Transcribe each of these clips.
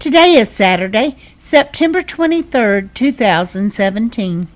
Today is Saturday, September 23rd, 2017.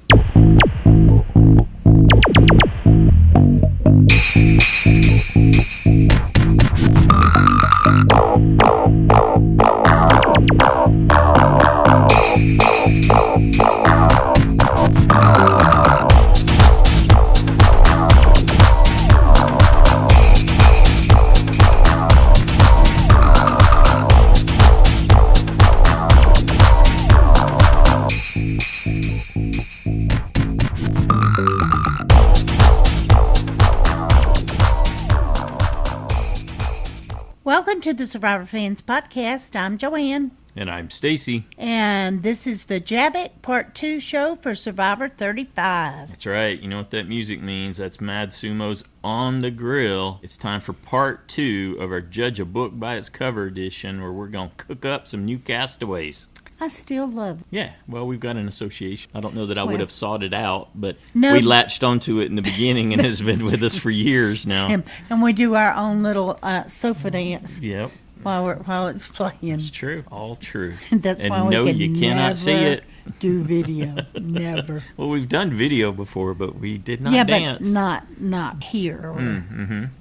Welcome to the Survivor Fans Podcast. I'm Joanne. And I'm Stacy. And this is the JABBIC Part 2 show for Survivor 35. That's right. You know what that music means? That's Madsumo's On the Grill. It's time for Part 2 of our Judge a Book by its Cover edition, where we're going to cook up some new castaways. I still love it. Yeah, well, we've got an association. I don't know that I would have sought it out, but No. we latched onto it in the beginning and it's been with us for years now. And we do our own little sofa dance Yep, while it's playing. it's true. All true. That's and why we no, can you cannot see never it. do video. Never. Well, we've done video before, but we did not Yeah, dance. but not here,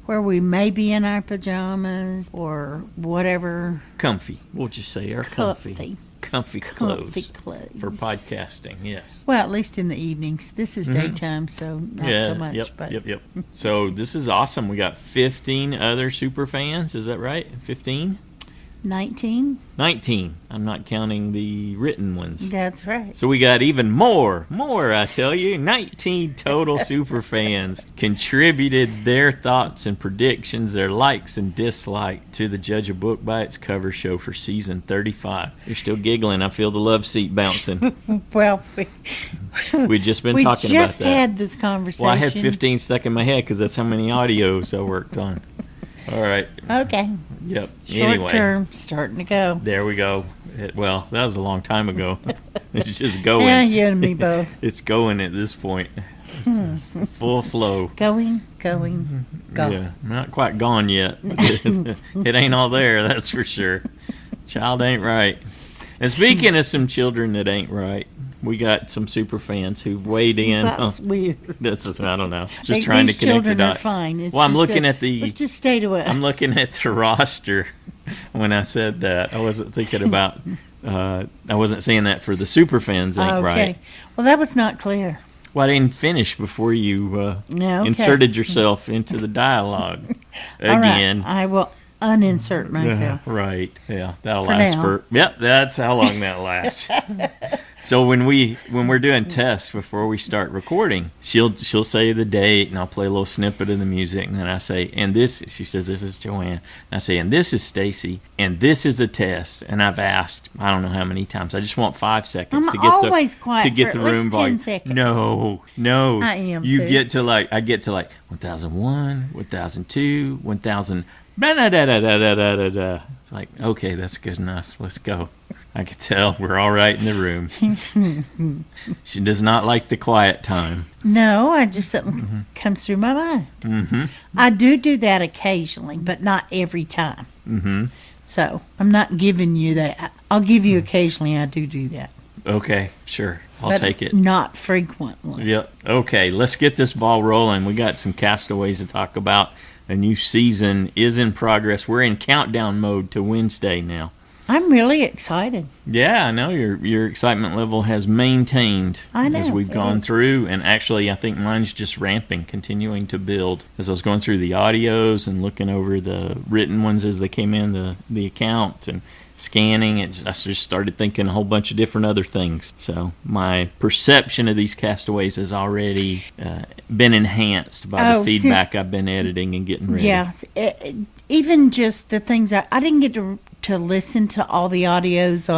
where we may be in our pajamas or whatever. Comfy. We'll just say our comfy clothes for podcasting. Yes. Well, at least in the evenings. This is daytime, so not so much. Yep. So this is awesome. We got 15 other super fans. Is that right? 15? 19. I'm not counting the written ones. That's right. So we got even more, I tell you. 19 total super fans contributed their thoughts and predictions, their likes and dislikes to the Judge a Book by its Cover show for season 35. You're still giggling. I feel the love seat bouncing. Well, We've just been talking about that. We just had this conversation. Well, I had 15 stuck in my head because that's how many audios I worked on. All right. Okay. Yep. Short term, starting to go. There we go. Well, that was a long time ago. It's just going. Yeah, you and me both. It's going at this point. Full flow. Going, gone. Yeah, not quite gone yet. It ain't all there, that's for sure. Child ain't right. And speaking of some children that ain't right, we got some super fans who've weighed in. That's weird. I don't know. Just trying to connect the children dots. Are fine. It's well, I'm looking at the. Let's just stay to us. I'm looking at the roster. When I said that, I wasn't thinking about. I wasn't saying that for the super fans ain't right. Well, that was not clear. Well, I didn't finish before you inserted yourself into the dialogue again. All right. I will uninsert myself. Right. Yeah. That'll last for. Yep. That's how long that lasts. So when we're doing tests before we start recording, she'll say the date, and I'll play a little snippet of the music, and then I say, and this, she says, this is Joanne. And I say, and this is Stacy, and this is a test. And I've asked, I don't know how many times. I just want 5 seconds to get the room volume. 10 seconds. No. I am. You too. I get to 1001, 1002, 1000. It's like, okay, that's good enough. Let's go. I can tell we're all right in the room. She does not like the quiet time. No, I just something comes through my mind. Mm-hmm. I do that occasionally, but not every time. Mm-hmm. So I'm not giving you that. I'll give you occasionally. I do that. Okay, sure. I'll take it. Not frequently. Yep. Okay, let's get this ball rolling. We got some castaways to talk about. A new season is in progress. We're in countdown mode to Wednesday now. I'm really excited. Yeah, I know your excitement level has maintained as we've gone through, and actually I think mine's just ramping, continuing to build. As I was going through the audios and looking over the written ones as they came in the account and scanning, I just started thinking a whole bunch of different other things. So my perception of these castaways has already been enhanced by the feedback I've been editing and getting ready. Yeah, even just the things I didn't get to listen to all the audios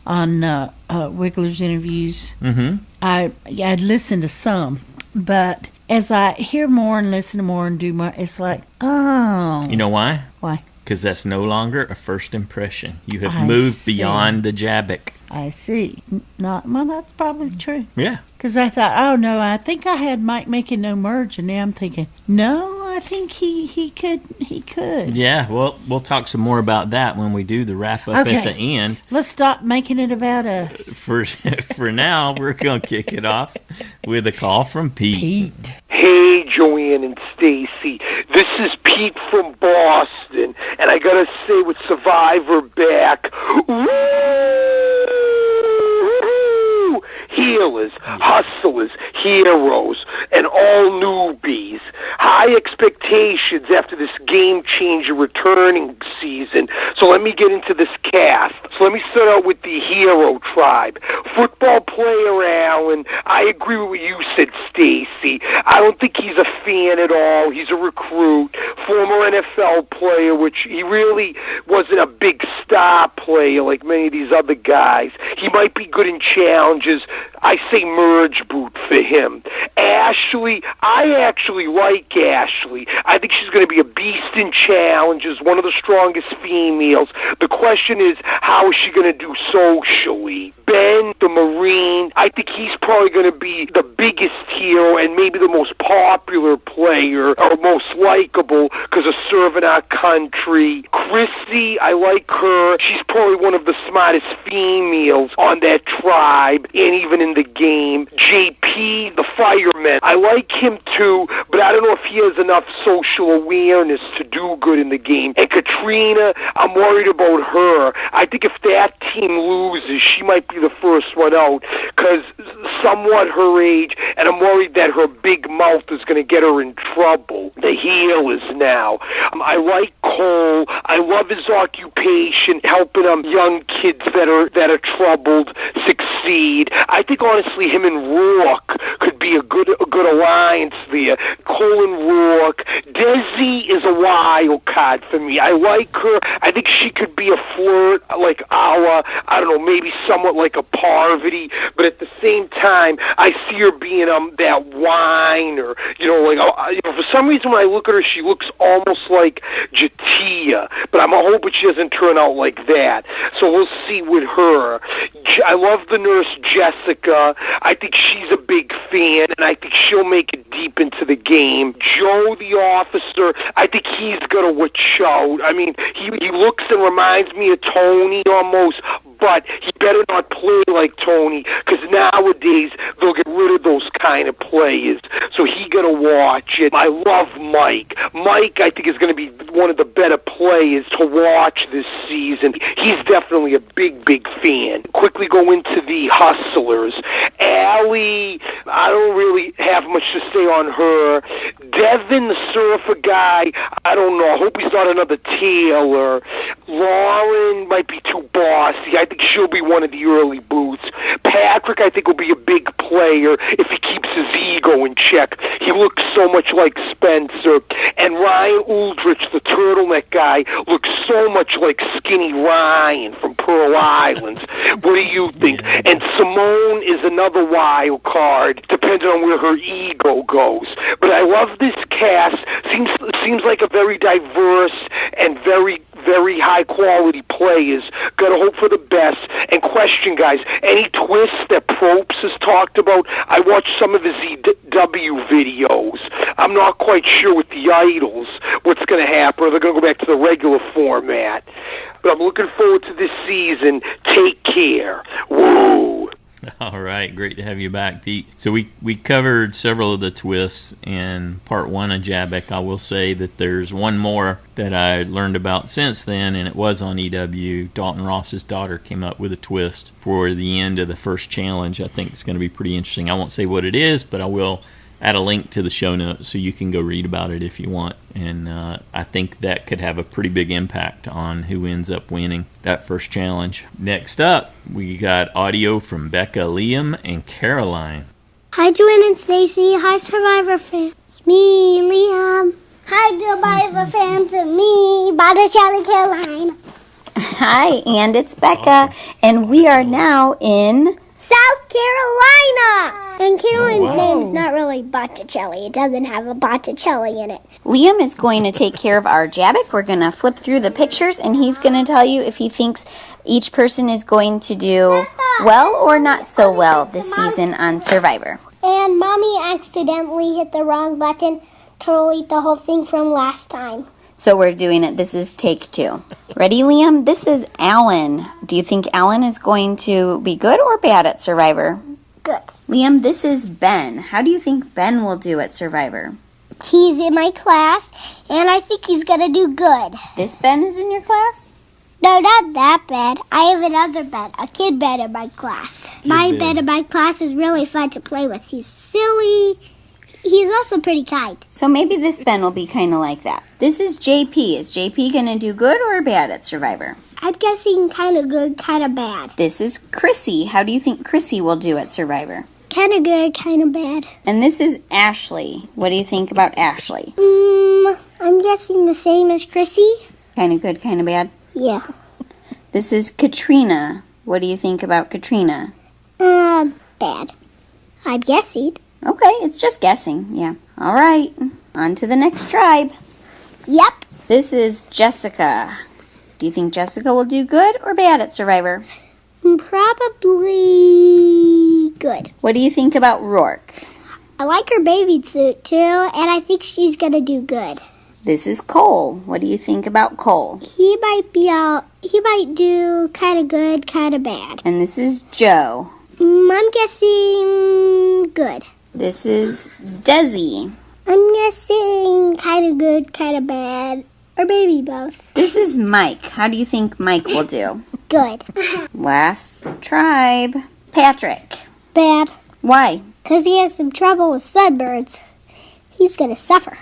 on Wiggler's interviews. Mm-hmm. I'd listened to some, but as I hear more and listen to more and do more, it's like, oh. You know why? Why? Because that's no longer a first impression. You have moved beyond the JABBIC. I see. Well, that's probably true. Yeah. Because I thought, oh, no, I think I had Mike making no merge, and now I'm thinking, no, I think he could. Yeah, well, we'll talk some more about that when we do the wrap-up at the end. Let's stop making it about us. For now, we're going to kick it off with a call from Pete. Hey, Joanne and Stacy. This is Pete from Boston, and I gotta say, with Survivor back, woo! Healers, hustlers, heroes, and all newbies. High expectations after this game-changer returning season. So let me get into this cast. So let me start out with the hero tribe. Football player Arron. I agree with what you said, Stacy. I don't think he's a fan at all. He's a recruit, former NFL player, which he really wasn't a big star player like many of these other guys. He might be good in challenges. I say merge boot for him. Ashley, I actually like Ashley. I think she's going to be a beast in challenges, one of the strongest females. The question is, how is she going to do socially? Ben, the Marine, I think he's probably going to be the biggest hero and maybe the most popular player or most likable because of serving our country. Chrissy, I like her. She's probably one of the smartest females on that tribe and even in the game. JP, the fireman, I like him too, but I don't know if he has enough social awareness to do good in the game. And Katrina, I'm worried about her. I think if that team loses, she might be the first one out because somewhat her age, and I'm worried that her big mouth is going to get her in trouble. The healers now. I like Cole. I love his occupation, helping young kids that are troubled succeed. I think honestly, him and Rourke could be a good alliance there. Cole and Rourke. Desi is a wild card for me. I like her. I think she could be a flirt like I don't know, maybe somewhat like a Parvati, but at the same time, I see her being that whiner. For some reason when I look at her, she looks almost like Jatia, but I'm hoping she doesn't turn out like that. So we'll see with her. I love the nurse Jessica. I think she's a big fan, and I think she'll make it deep into the game. Joe, the officer, I think he's going to watch out. I mean, he looks and reminds me of Tony almost, but he better not play like Tony, because nowadays they'll get rid of those kind of players. So he got to watch it. I love Mike. Mike, I think, is going to be one of the better players to watch this season. He's definitely a big, big fan. Quickly go into the hustlers. Allie, I don't really have much to say on her. Devin, the surfer guy, I don't know. I hope he's not another Taylor. Lauren might be too bossy. I think she'll be one of the early boots. Patrick, I think, will be a big player if he keeps his ego in check. He looks so much like Spencer. And Ryan Uldrich, the turtleneck guy, looks so much like Skinny Ryan from Pearl Islands. What do you think? And Simone is another wild card, depending on where her ego goes. But I love this cast. Seems like a very diverse and very, very high-quality players. Got to hope for the best. And question, guys, any twists that Probst has talked about? I watched some of his EW videos. I'm not quite sure with the idols what's going to happen, or they're going to go back to the regular format. But I'm looking forward to this season. Take care. Woo! All right, great to have you back, Pete. So we covered several of the twists in part one of JABBIC. I will say that there's one more that I learned about since then, and it was on EW. Dalton Ross's daughter came up with a twist for the end of the first challenge. I think it's going to be pretty interesting. I won't say what it is, but I will add a link to the show notes so you can go read about it if you want. And I think that could have a pretty big impact on who ends up winning that first challenge. Next up, we got audio from Becca-Liam-Caroline. Hi, Joanne and Stacy. Hi, Survivor fans. It's me, Liam. Hi, Survivor fans. It's me, Becca-Liam-Caroline. Hi, and it's Becca, and we are now in South Carolina. And Caroline's name's not really Botticelli. It doesn't have a Botticelli in it. Liam is going to take care of our JABBIC. We're going to flip through the pictures, and he's going to tell you if he thinks each person is going to do well or not so well this season on Survivor. And Mommy accidentally hit the wrong button totally the whole thing from last time. So we're doing it. This is take 2. Ready, Liam? This is Alan. Do you think Alan is going to be good or bad at Survivor? Good. Liam, this is Ben. How do you think Ben will do at Survivor? He's in my class, and I think he's going to do good. This Ben is in your class? No, not that Ben. I have another Ben, a kid Ben in my class. My Ben in my class is really fun to play with. He's silly. He's also pretty kind. So maybe this Ben will be kind of like that. This is JP. Is JP going to do good or bad at Survivor? I'm guessing kind of good, kind of bad. This is Chrissy. How do you think Chrissy will do at Survivor? Kind of good, kind of bad. And this is Ashley. What do you think about Ashley? I'm guessing the same as Chrissy. Kind of good, kind of bad? Yeah. This is Katrina. What do you think about Katrina? Bad. I'm guessing. Okay, it's just guessing, yeah. All right, on to the next tribe. Yep. This is Jessica. Do you think Jessica will do good or bad at Survivor? Probably good. What do you think about Rourke? I like her bathing suit, too, and I think she's going to do good. This is Cole. What do you think about Cole? He might do kind of good, kind of bad. And this is Joe. I'm guessing good. This is Desi. I'm guessing kind of good, kind of bad, or maybe both. This is Mike. How do you think Mike will do? Good. Last tribe. Patrick. Bad. Why? Because he has some trouble with sunbirds. He's going to suffer.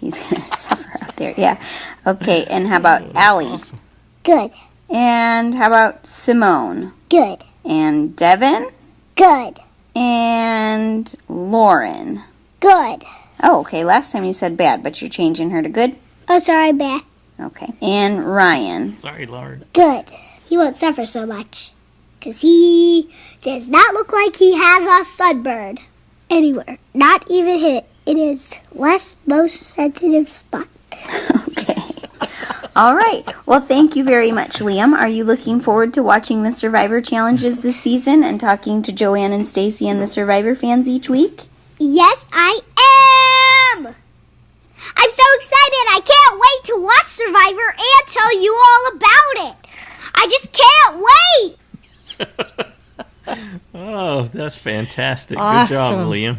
He's going to suffer out there, yeah. Okay, and how about Allie? Awesome. Good. And how about Simone? Good. And Devin? Good. And Lauren. Good. Oh, okay. Last time you said bad, but you're changing her to good? Oh, sorry, bad. Okay. And Ryan. Sorry, Lauren. Good. He won't suffer so much. Because he does not look like he has a sunburn anywhere. Not even hit in his most sensitive spot. Okay. All right. Well, thank you very much, Liam. Are you looking forward to watching the Survivor Challenges this season and talking to Joanne and Stacy and the Survivor fans each week? Yes, I am! I'm so excited! I can't wait to watch Survivor and tell you all about it! I just can't wait! Oh, that's fantastic. Awesome. Good job, Liam.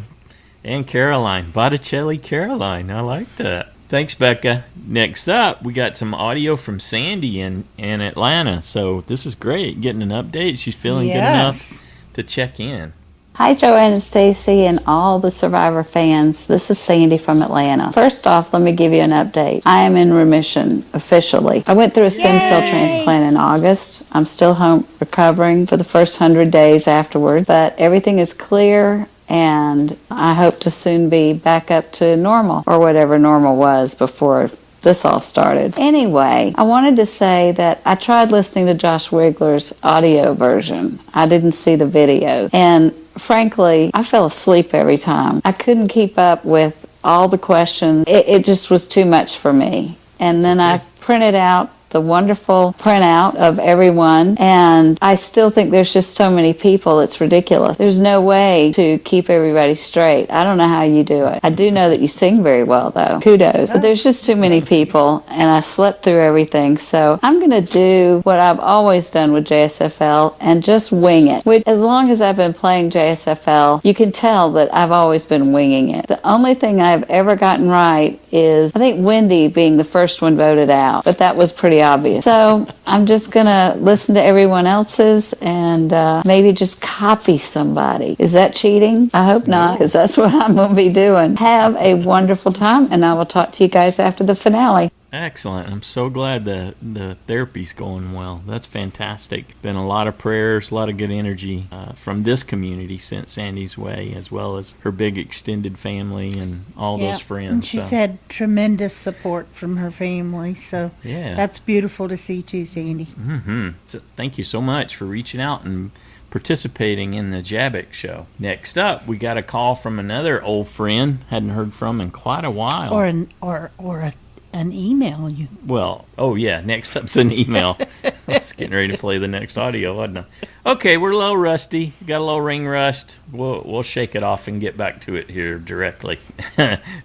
And Caroline. Botticelli-Caroline. I like that. Thanks, Becca. Next up, we got some audio from Sandy in Atlanta. So this is great, getting an update. She's feeling good enough to check in. Hi, Joanne and Stacy and all the Survivor fans. This is Sandy from Atlanta. First off, let me give you an update. I am in remission, officially. I went through a stem cell transplant in August. I'm still home recovering for the first 100 days afterward, but everything is clear, and I hope to soon be back up to normal, or whatever normal was before this all started. Anyway, I wanted to say that I tried listening to Josh Wigler's audio version. I didn't see the video, and frankly, I fell asleep every time. I couldn't keep up with all the questions. It just was too much for me. And then I printed out the wonderful printout of everyone, and I still think there's just so many people, it's ridiculous. There's no way to keep everybody straight. I don't know how you do it. I do know that you sing very well, though. Kudos. But there's just too many people, and I slept through everything. So I'm going to do what I've always done with JSFL and just wing it. Which, as long as I've been playing JSFL, you can tell that I've always been winging it. The only thing I've ever gotten right is, I think, Wendy being the first one voted out, but that was pretty obvious. So I'm just going to listen to everyone else's and maybe just copy somebody. Is that cheating? I hope not, because that's what I'm going to be doing. Have a wonderful time, and I will talk to you guys after the finale. Excellent. I'm so glad the therapy's going well. That's fantastic. Been a lot of prayers, a lot of good energy from this community sent Sandy's way, as well as her big extended family and all those friends. And she's had tremendous support from her family, so that's beautiful to see too, Sandy. Mm-hmm. So thank you so much for reaching out and participating in the JABBIC show. Next up, we got a call from another old friend, hadn't heard from in quite a while. Or a an email. Well, oh yeah, next up's an email. I was getting ready to play the next audio, wasn't I? Okay, we're a little rusty. Got a little ring rust. We'll shake it off and get back to it here directly.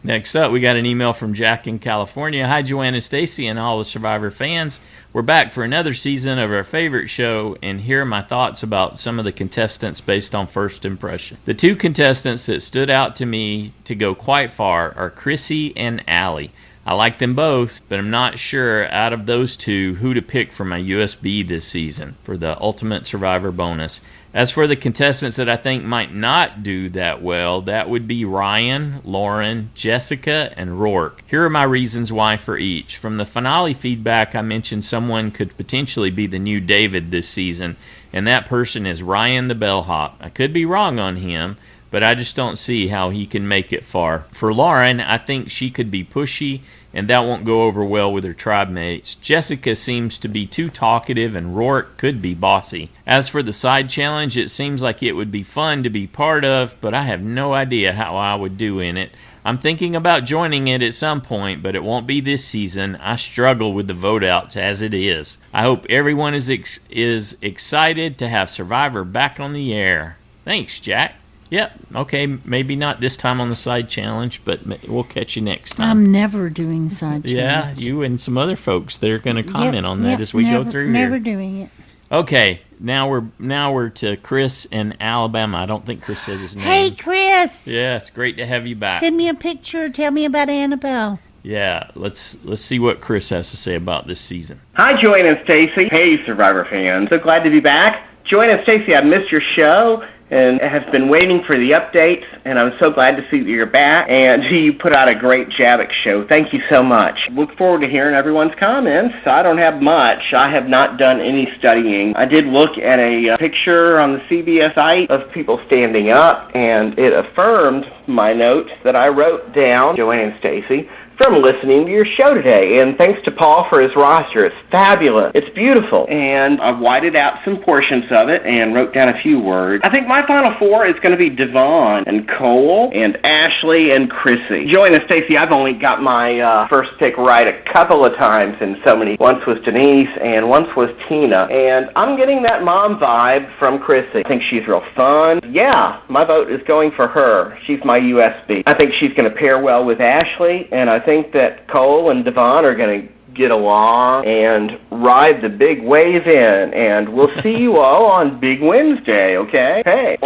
Next up, we got an email from Jack in California. Hi, Joanne and Stacy and all the Survivor fans. We're back for another season of our favorite show, and here are my thoughts about some of the contestants based on first impression. The two contestants that stood out to me to go quite far are Chrissy and Allie. I like them both, but I'm not sure out of those two who to pick for my USB this season for the Ultimate Survivor bonus. As for the contestants that I think might not do that well, that would be Ryan, Lauren, Jessica, and Rourke. Here are my reasons why for each. From the finale feedback, I mentioned someone could potentially be the new David this season, and that person is Ryan the Bellhop. I could be wrong on him, but I just don't see how he can make it far. For Lauren, I think she could be pushy, and that won't go over well with her tribe mates. Jessica seems to be too talkative, and Rourke could be bossy. As for the side challenge, it seems like it would be fun to be part of, but I have no idea how I would do in it. I'm thinking about joining it at some point, but it won't be this season. I struggle with the vote outs as it is. I hope everyone is excited to have Survivor back on the air. Thanks, Jack. Yep, okay, maybe not this time on the side challenge, but we'll catch you next time. I'm never doing side challenge. Yeah, you and some other folks, they're going to comment on that as we go through never here. Never doing it. Okay, now we're to Chris in Alabama. I don't think Chris says his name. Hey, Chris. Yeah, it's great to have you back. Send me a picture. Tell me about Annabelle. Yeah, let's see what Chris has to say about this season. Hi, Joanne and Stacy. Hey, Survivor fans. So glad to be back. Joanne and Stacy, I missed your show and have been waiting for the updates, and I'm so glad to see that you're back, and you put out a great JABBIC show. Thank you so much. Look forward to hearing everyone's comments. I don't have much. I have not done any studying. I did look at a picture on the CBS site of people standing up, and it affirmed my notes that I wrote down, Joanne and Stacy, from listening to your show today. And thanks to Paul for his roster. It's fabulous. It's beautiful. And I've whited out some portions of it and wrote down a few words. I think my final four is going to be Devon and Cole and Ashley and Chrissy. Joanne and Stacy, I've only got my first pick right a couple of times in so many. Once was Denise and once was Tina. And I'm getting that mom vibe from Chrissy. I think she's real fun. Yeah, my vote is going for her. She's my USB. I think she's going to pair well with Ashley, and I think that Cole and Devon are going to get along and ride the big wave in, and we'll see you all on Big Wednesday, okay? Hey,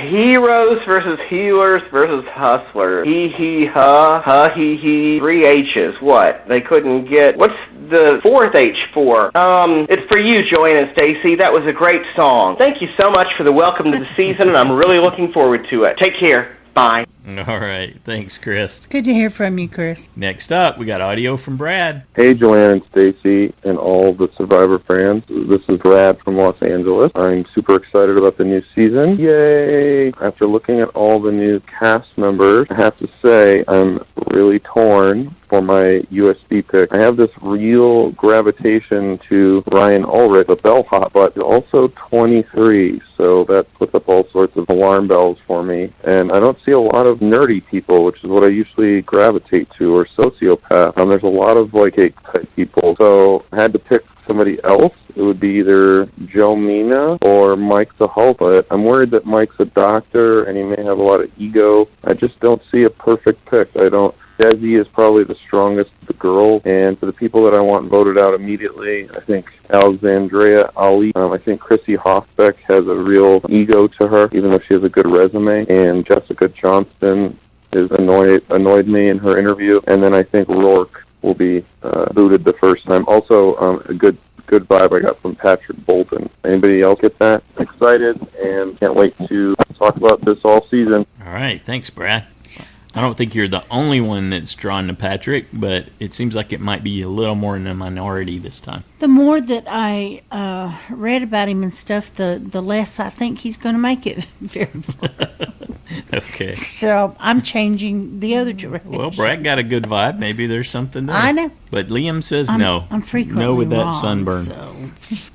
heroes versus healers versus hustlers. Ha, he, 3 H's. What? They couldn't get... What's the fourth H for? It's for you, Joanne and Stacy. That was a great song. Thank you so much for the welcome to the season, and I'm really looking forward to it. Take care. Bye. All right. Thanks, Chris. It's good to hear from you, Chris. Next up, we got audio from Brad. Hey, Joanne and Stacy and all the Survivor fans. This is Brad from Los Angeles. I'm super excited about the new season. Yay! After looking at all the new cast members, I have to say I'm really torn for my USB pick. I have this real gravitation to Ryan Ulrich, the bellhop, but he's also 23, so that puts up all sorts of alarm bells for me. And I don't see a lot of nerdy people, which is what I usually gravitate to, or sociopaths. There's a lot of like type people, so I had to pick somebody else. It would be either Joe Mina or Mike the Hulk, but I'm worried that Mike's a doctor and he may have a lot of ego. I just don't see a perfect pick. Desi is probably the strongest of the girls, and for the people that I want voted out immediately, I think Alexandria Ali. I think Chrissy Hoffbeck has a real ego to her, even though she has a good resume, and Jessica Johnston is annoyed me in her interview, and then I think Rourke will be booted the first time. Also, a good vibe I got from Patrick Bolton. Anybody else get that? Excited, and can't wait to talk about this all season. All right, thanks, Brad. I don't think you're the only one that's drawn to Patrick, but it seems like it might be a little more in a minority this time. The more that I read about him and stuff, the less I think he's going to make it very far. Okay. So I'm changing the other direction. Well, Brad got a good vibe. Maybe there's something there. I know. But Liam says no. I'm frequently no with wrong, that sunburn. So.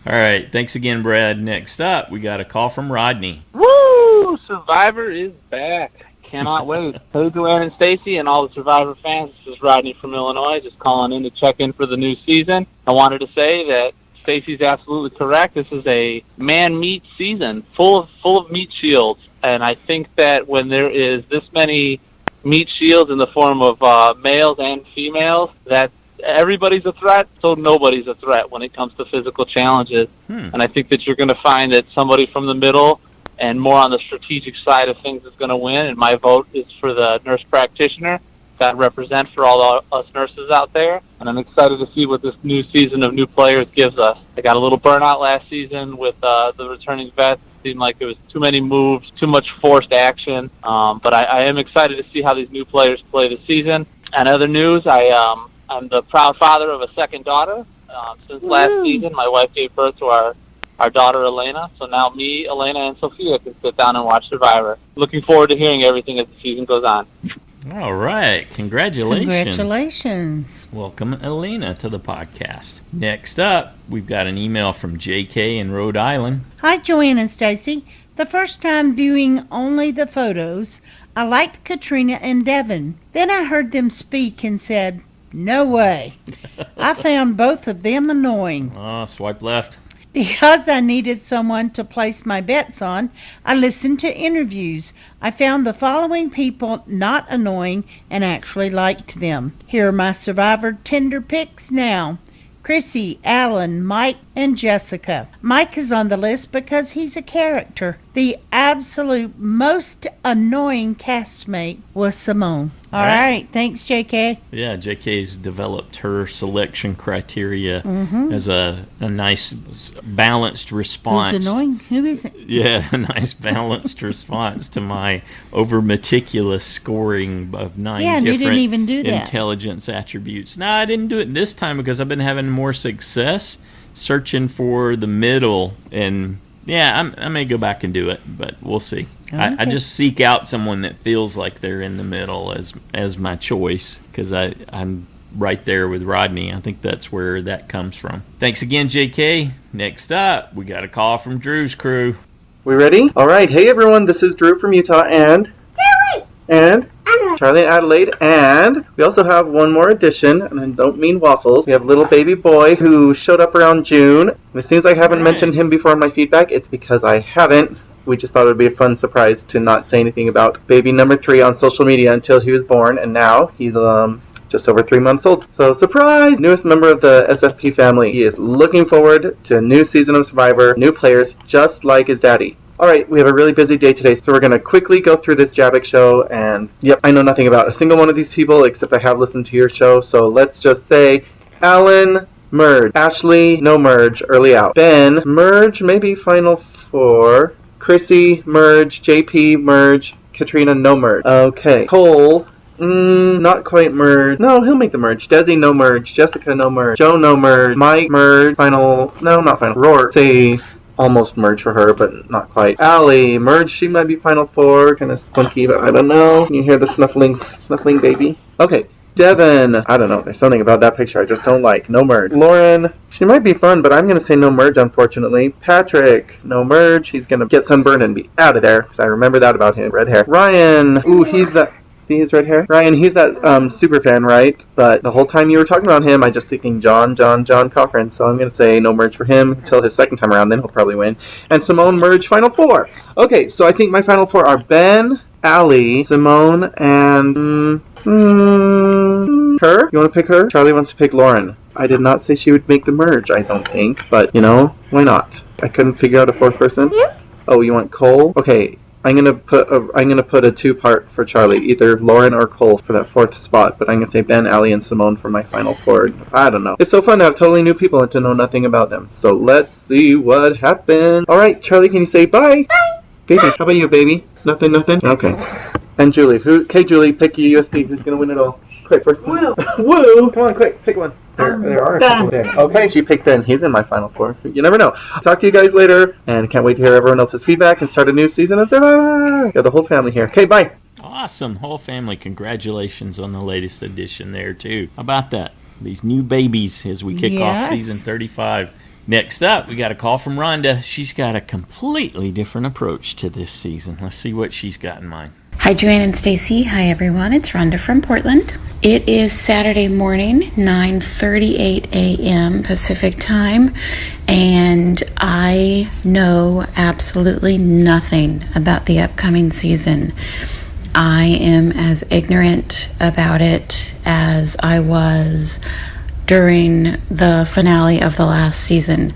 All right. Thanks again, Brad. Next up, we got a call from Rodney. Woo! Survivor is back. Cannot wait. Hey, Joanne and Stacy and all the Survivor fans. This is Rodney from Illinois, just calling in to check in for the new season. I wanted to say that Stacy's absolutely correct. This is a man-meat season, full of meat shields. And I think that when there is this many meat shields in the form of males and females, that everybody's a threat, so nobody's a threat when it comes to physical challenges. And I think that you're going to find that somebody from the middle and more on the strategic side of things is going to win, and my vote is for the nurse practitioner. Got to represent for all us nurses out there, and I'm excited to see what this new season of new players gives us. I got a little burnout last season with the returning vets. It seemed like there was too many moves, too much forced action, but I am excited to see how these new players play this season. And other news, I'm the proud father of a second daughter. Since last season, my wife gave birth to our daughter, Elena. So now me, Elena, and Sophia can sit down and watch Survivor. Looking forward to hearing everything as the season goes on. All right. Congratulations. Congratulations. Welcome, Elena, to the podcast. Next up, we've got an email from JK in Rhode Island. Hi, Joanne and Stacy. The first time viewing only the photos, I liked Katrina and Devin. Then I heard them speak and said, no way. I found both of them annoying. Swipe left. Because I needed someone to place my bets on, I listened to interviews. I found the following people not annoying and actually liked them. Here are my Survivor Tinder picks now. Chrissy, Alan, Mike, and Jessica. Mike is on the list because he's a character. The absolute most annoying castmate was Simone. All right. Thanks, JK. Yeah, JK's developed her selection criteria as a nice balanced response. Who's annoying? Who isn't? Yeah, a nice balanced response to my over meticulous scoring of 9 different you didn't even do that. Intelligence attributes. No, I didn't do it this time because I've been having more success searching for the middle, and yeah, I may go back and do it, but we'll see. Okay. I just seek out someone that feels like they're in the middle as my choice, because I'm right there with Rodney. I think that's where that comes from. Thanks again, JK. Next up, we got a call from Drew's crew. We ready? All right. Hey, everyone. This is Drew from Utah, and Charlie and Adelaide, and we also have one more addition, and I don't mean waffles. We have little baby boy who showed up around June. As soon as I haven't mentioned him before in my feedback, it's because I haven't. We just thought it would be a fun surprise to not say anything about baby number 3 on social media until he was born, and now he's just over 3 months old. So, surprise! Newest member of the SFP family. He is looking forward to a new season of Survivor, new players, just like his daddy. Alright, we have a really busy day today, so we're going to quickly go through this JABBIC show, and yep, I know nothing about a single one of these people, except I have listened to your show, so let's just say, Alan, merge. Ashley, no merge, early out. Ben, merge, maybe final 4. Chrissy, merge. JP, merge. Katrina, no merge. Okay. Cole, not quite merge. No, he'll make the merge. Desi, no merge. Jessica, no merge. Joe, no merge. Mike, merge. Final, no, not final. Rourke, say almost merge for her, but not quite. Allie, merge. She might be final 4. Kind of spunky, but I don't know. Can you hear the snuffling baby? Okay. Devin, I don't know. There's something about that picture I just don't like. No merge. Lauren, she might be fun, but I'm going to say no merge, unfortunately. Patrick, no merge. He's going to get sunburned and be out of there, because I remember that about him. Red hair. Ryan, ooh, he's that... See his red hair? Ryan, he's that super fan, right? But the whole time you were talking about him, I just thinking John Cochran. So I'm going to say no merge for him until his second time around. Then he'll probably win. And Simone, merge, final 4. Okay, so I think my final 4 are Ben, Allie, Simone, and... her? You want to pick her? Charlie wants to pick Lauren. I did not say she would make the merge, I don't think. But, you know, why not? I couldn't figure out a 4th person. Yeah. Oh, you want Cole? Okay. I'm gonna put a 2-part for Charlie, either Lauren or Cole for that 4th spot. But I'm gonna say Ben, Allie, and Simone for my final 4. I don't know. It's so fun to have totally new people and to know nothing about them. So let's see what happens. All right, Charlie, can you say bye? Bye. Baby, how about you, baby? Nothing. Okay. And Julie, okay, Julie, pick your USP. Who's gonna win it all? Quick, first one. Woo! Woo! Come on, quick, pick one. There are a couple there. Okay, she picked Ben. He's in my final 4. You never know. Talk to you guys later, and can't wait to hear everyone else's feedback and start a new season of Survivor. Got the whole family here. Okay, bye. Awesome. Whole family. Congratulations on the latest edition there, too. How about that? These new babies as we kick off season 35. Next up, we got a call from Rhonda. She's got a completely different approach to this season. Let's see what she's got in mind. Hi, Joanne and Stacy. Hi, everyone. It's Rhonda from Portland. It is Saturday morning, 9:38 a.m. Pacific time, and I know absolutely nothing about the upcoming season. I am as ignorant about it as I was during the finale of the last season.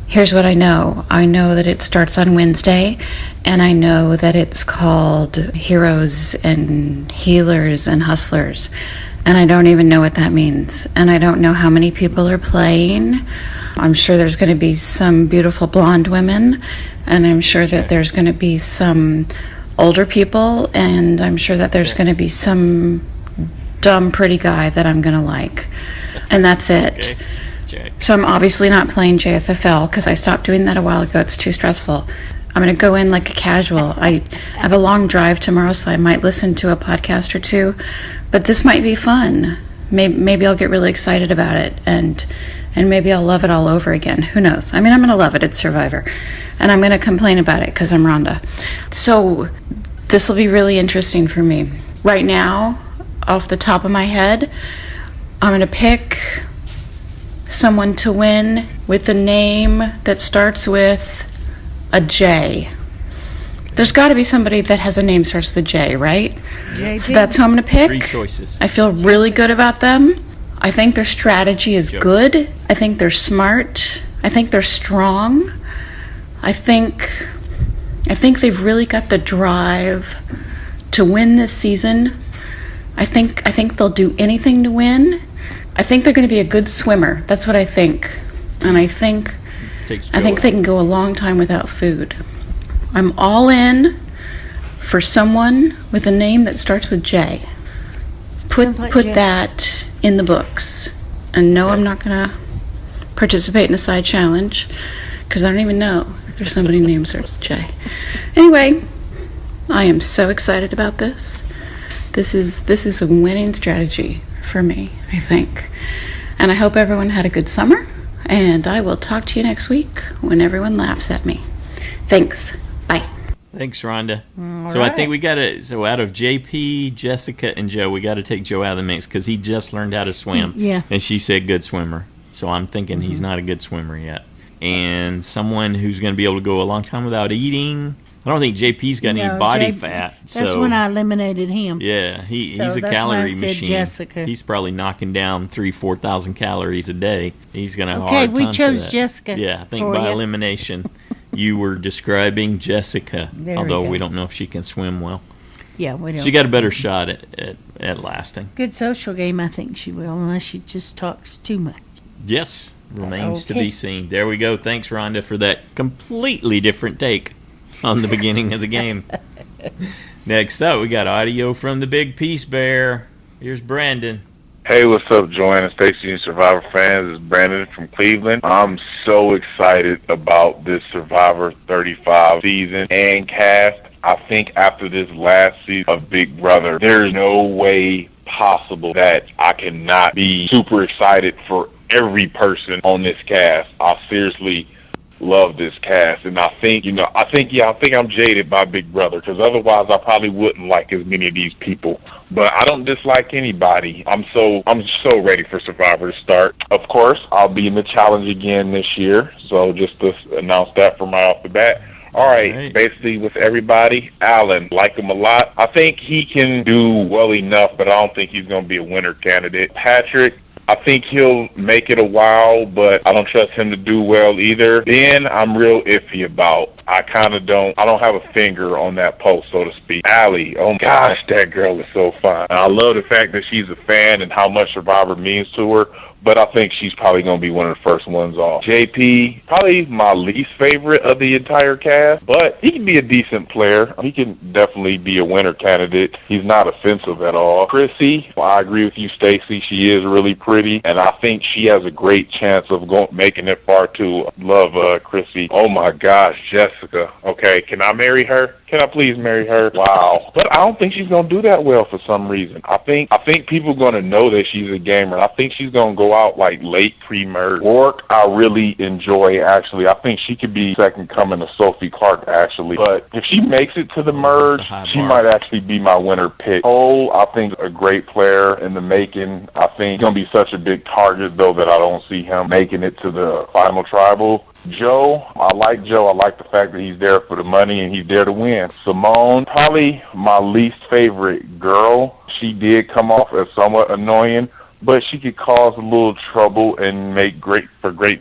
Here's what I know. I know that it starts on Wednesday, and I know that it's called Heroes and Healers and Hustlers, and I don't even know what that means, and I don't know how many people are playing. I'm sure there's going to be some beautiful blonde women, and I'm sure that there's going to be some older people, and I'm sure that there's going to be some dumb, pretty guy that I'm going to like, and that's it. So I'm obviously not playing JSFL because I stopped doing that a while ago. It's too stressful. I'm going to go in like a casual. I have a long drive tomorrow, so I might listen to a podcast or two, but this might be fun. Maybe I'll get really excited about it, and maybe I'll love it all over again. Who knows? I mean, I'm going to love it. It's Survivor, and I'm going to complain about it because I'm Rhonda. So this will be really interesting for me. Right now, off the top of my head, I'm going to pick someone to win with a name that starts with a J. There's got to be somebody that has a name that starts with a J, right? JP. So that's who I'm going to pick. 3 choices. I feel really good about them. I think their strategy is good. I think they're smart. I think they're strong. I think they've really got the drive to win this season. I think they'll do anything to win. I think they're going to be a good swimmer. That's what I think. And I think they can go a long time without food. I'm all in for someone with a name that starts with J. Put that in the books. And no, I'm not going to participate in a side challenge because I don't even know if there's somebody named that starts with J. Anyway, I am so excited about this. This is a winning strategy for me, I think. And I hope everyone had a good summer, and I will talk to you next week when everyone laughs at me. Thanks. Bye. Thanks, Rhonda. All right. I think we got to, out of JP, Jessica, and Joe, we got to take Joe out of the mix because he just learned how to swim. Yeah. And she said good swimmer. So I'm thinking he's not a good swimmer yet. And someone who's going to be able to go a long time without eating. I don't think JP's got any body fat. That's when I eliminated him. Yeah, he's a calorie machine. Jessica. He's probably knocking down 4,000 calories a day. He's going to have a hard time. Okay, we chose Jessica. Yeah, I think by elimination, you were describing Jessica, although we don't know if she can swim well. Yeah, we don't. She got a better shot at lasting. Good social game, I think she will, unless she just talks too much. Yes, remains to be seen. There we go. Thanks, Rhonda, for that completely different take on the beginning of the game. Next up, we got audio from the Big Peace Bear. Here's Brandon. Hey, what's up, Joanne, Stacy, and Survivor fans? It's Brandon from Cleveland. I'm so excited about this Survivor 35 season and cast. I think after this last season of Big Brother, there's no way possible that I cannot be super excited for every person on this cast. I seriously love this cast, and I think I'm jaded by Big Brother because otherwise I probably wouldn't like as many of these people. But I don't dislike anybody. I'm so ready for Survivor to start. Of course, I'll be in the challenge again this year, so just to announce that from right off the bat. All right, basically with everybody, Alan, like him a lot. I think he can do well enough, but I don't think he's going to be a winner candidate. Patrick, I think he'll make it a while, but I don't trust him to do well either. Ben, I'm real iffy about. I don't have a finger on that pulse, so to speak. Allie, oh gosh, that girl is so fine. And I love the fact that she's a fan and how much Survivor means to her, but I think she's probably going to be one of the first ones off. JP, probably my least favorite of the entire cast, but he can be a decent player. He can definitely be a winner candidate. He's not offensive at all. Chrissy, well, I agree with you, Stacy. She is really pretty, and I think she has a great chance of making it far too. Love Chrissy. Oh my gosh, Jessica. Okay, can I marry her? Can I please marry her? Wow. But I don't think she's going to do that well for some reason. I think people are going to know that she's a gamer. I think she's going to go out like late pre-merge. Rourke, I really enjoy, actually. I think she could be second coming to Sophie Clark, actually. But if she makes it to the merge, she might actually be my winner pick. Cole, I think, is a great player in the making. I think he's going to be such a big target, though, that I don't see him making it to the final tribal. Joe, I like Joe. I like the fact that he's there for the money and he's there to win. Simone, probably my least favorite girl. She did come off as somewhat annoying, but she could cause a little trouble and make great